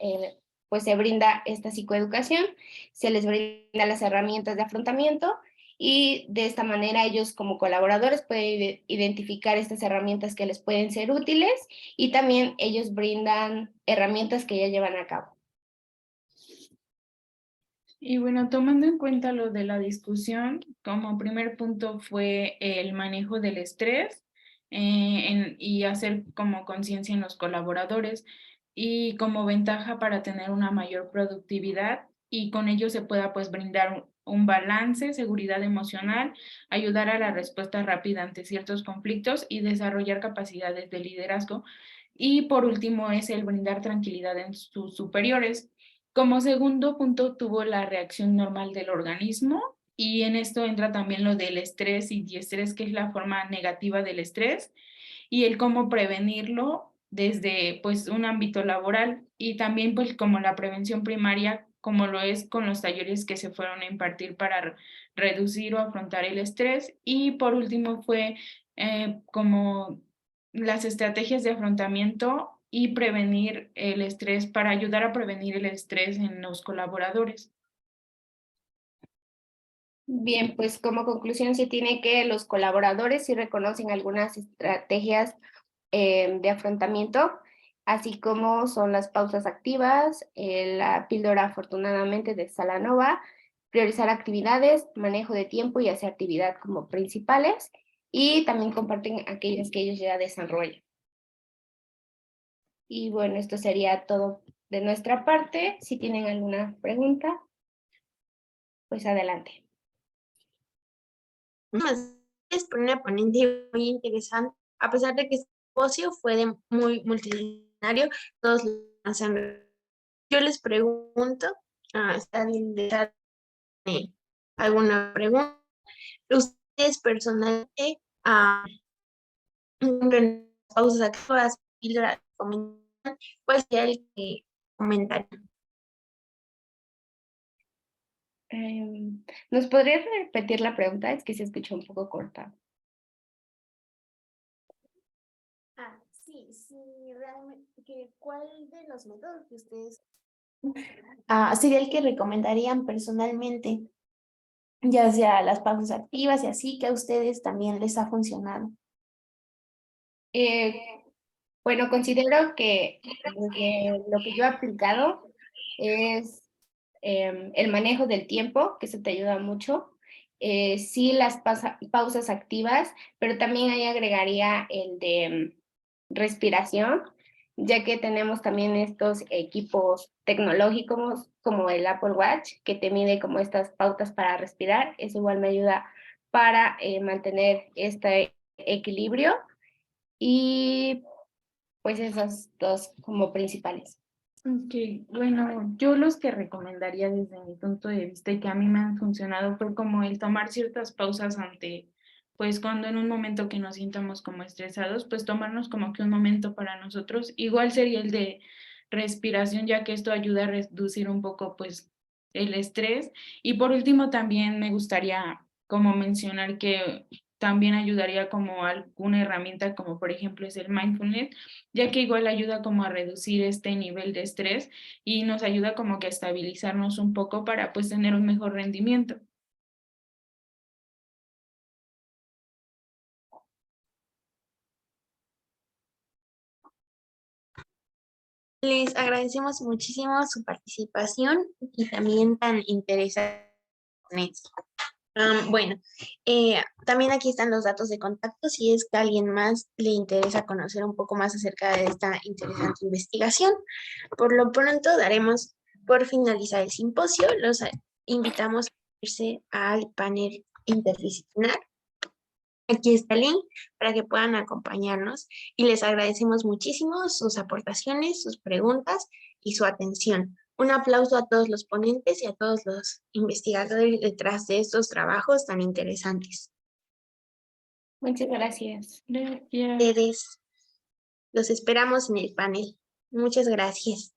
pues se brinda esta psicoeducación, se les brinda las herramientas de afrontamiento y de esta manera ellos como colaboradores pueden identificar estas herramientas que les pueden ser útiles y también ellos brindan herramientas que ya llevan a cabo. Y bueno, tomando en cuenta lo de la discusión, como primer punto fue el manejo del estrés y hacer como conciencia en los colaboradores y como ventaja para tener una mayor productividad y con ello se pueda pues brindar un balance, seguridad emocional, ayudar a la respuesta rápida ante ciertos conflictos y desarrollar capacidades de liderazgo. Y por último es el brindar tranquilidad en sus superiores. Como segundo punto tuvo la reacción normal del organismo y en esto entra también lo del estrés y diestrés, que es la forma negativa del estrés y el cómo prevenirlo desde pues un ámbito laboral y también pues como la prevención primaria como lo es con los talleres que se fueron a impartir para reducir o afrontar el estrés y por último fue como las estrategias de afrontamiento y prevenir el estrés para ayudar a prevenir el estrés en los colaboradores. Bien, pues como conclusión se tiene que los colaboradores sí reconocen algunas estrategias de afrontamiento, así como son las pausas activas, la píldora afortunadamente de Salanova, priorizar actividades, manejo de tiempo y asertividad como principales, y también comparten aquellas que ellos ya desarrollan. Y bueno, esto sería todo de nuestra parte. Si tienen alguna pregunta, pues adelante. Muchas gracias por una ponente muy interesante. A pesar de que este negocio fue muy multidisciplinario, todos lo hacen. Yo les pregunto, ¿está bien de alguna pregunta? Ustedes personalmente, pausas activas, píldora, ¿cuál sería el que comentarían? ¿Nos podrías repetir la pregunta? Es que se escuchó un poco corta. Sí, realmente, ¿cuál de los métodos que ustedes sería el que recomendarían personalmente? Ya sea las pausas activas y así, que a ustedes también les ha funcionado. Bueno, considero que lo que yo he aplicado es el manejo del tiempo, que eso te ayuda mucho. Sí, las pausas activas, pero también ahí agregaría el de respiración, ya que tenemos también estos equipos tecnológicos como el Apple Watch, que te mide como estas pautas para respirar. Eso igual me ayuda para mantener este equilibrio. Y pues esos dos como principales. Ok, bueno, yo los que recomendaría desde mi punto de vista y que a mí me han funcionado fue como el tomar ciertas pausas ante, pues cuando en un momento que nos sintamos como estresados, pues tomarnos como que un momento para nosotros. Igual sería el de respiración, ya que esto ayuda a reducir un poco pues el estrés. Y por último también me gustaría como mencionar que también ayudaría como alguna herramienta como por ejemplo es el mindfulness, ya que igual ayuda como a reducir este nivel de estrés y nos ayuda como que a estabilizarnos un poco para pues tener un mejor rendimiento. Les agradecemos muchísimo su participación y también tan interesante con esto. Bueno, también aquí están los datos de contacto si es que a alguien más le interesa conocer un poco más acerca de esta interesante investigación. Por lo pronto daremos por finalizar el simposio. Los invitamos a unirse al panel interdisciplinar. Aquí está el link para que puedan acompañarnos y les agradecemos muchísimo sus aportaciones, sus preguntas y su atención. Un aplauso a todos los ponentes y a todos los investigadores detrás de estos trabajos tan interesantes. Muchas gracias. Gracias. Ustedes los esperamos en el panel. Muchas gracias.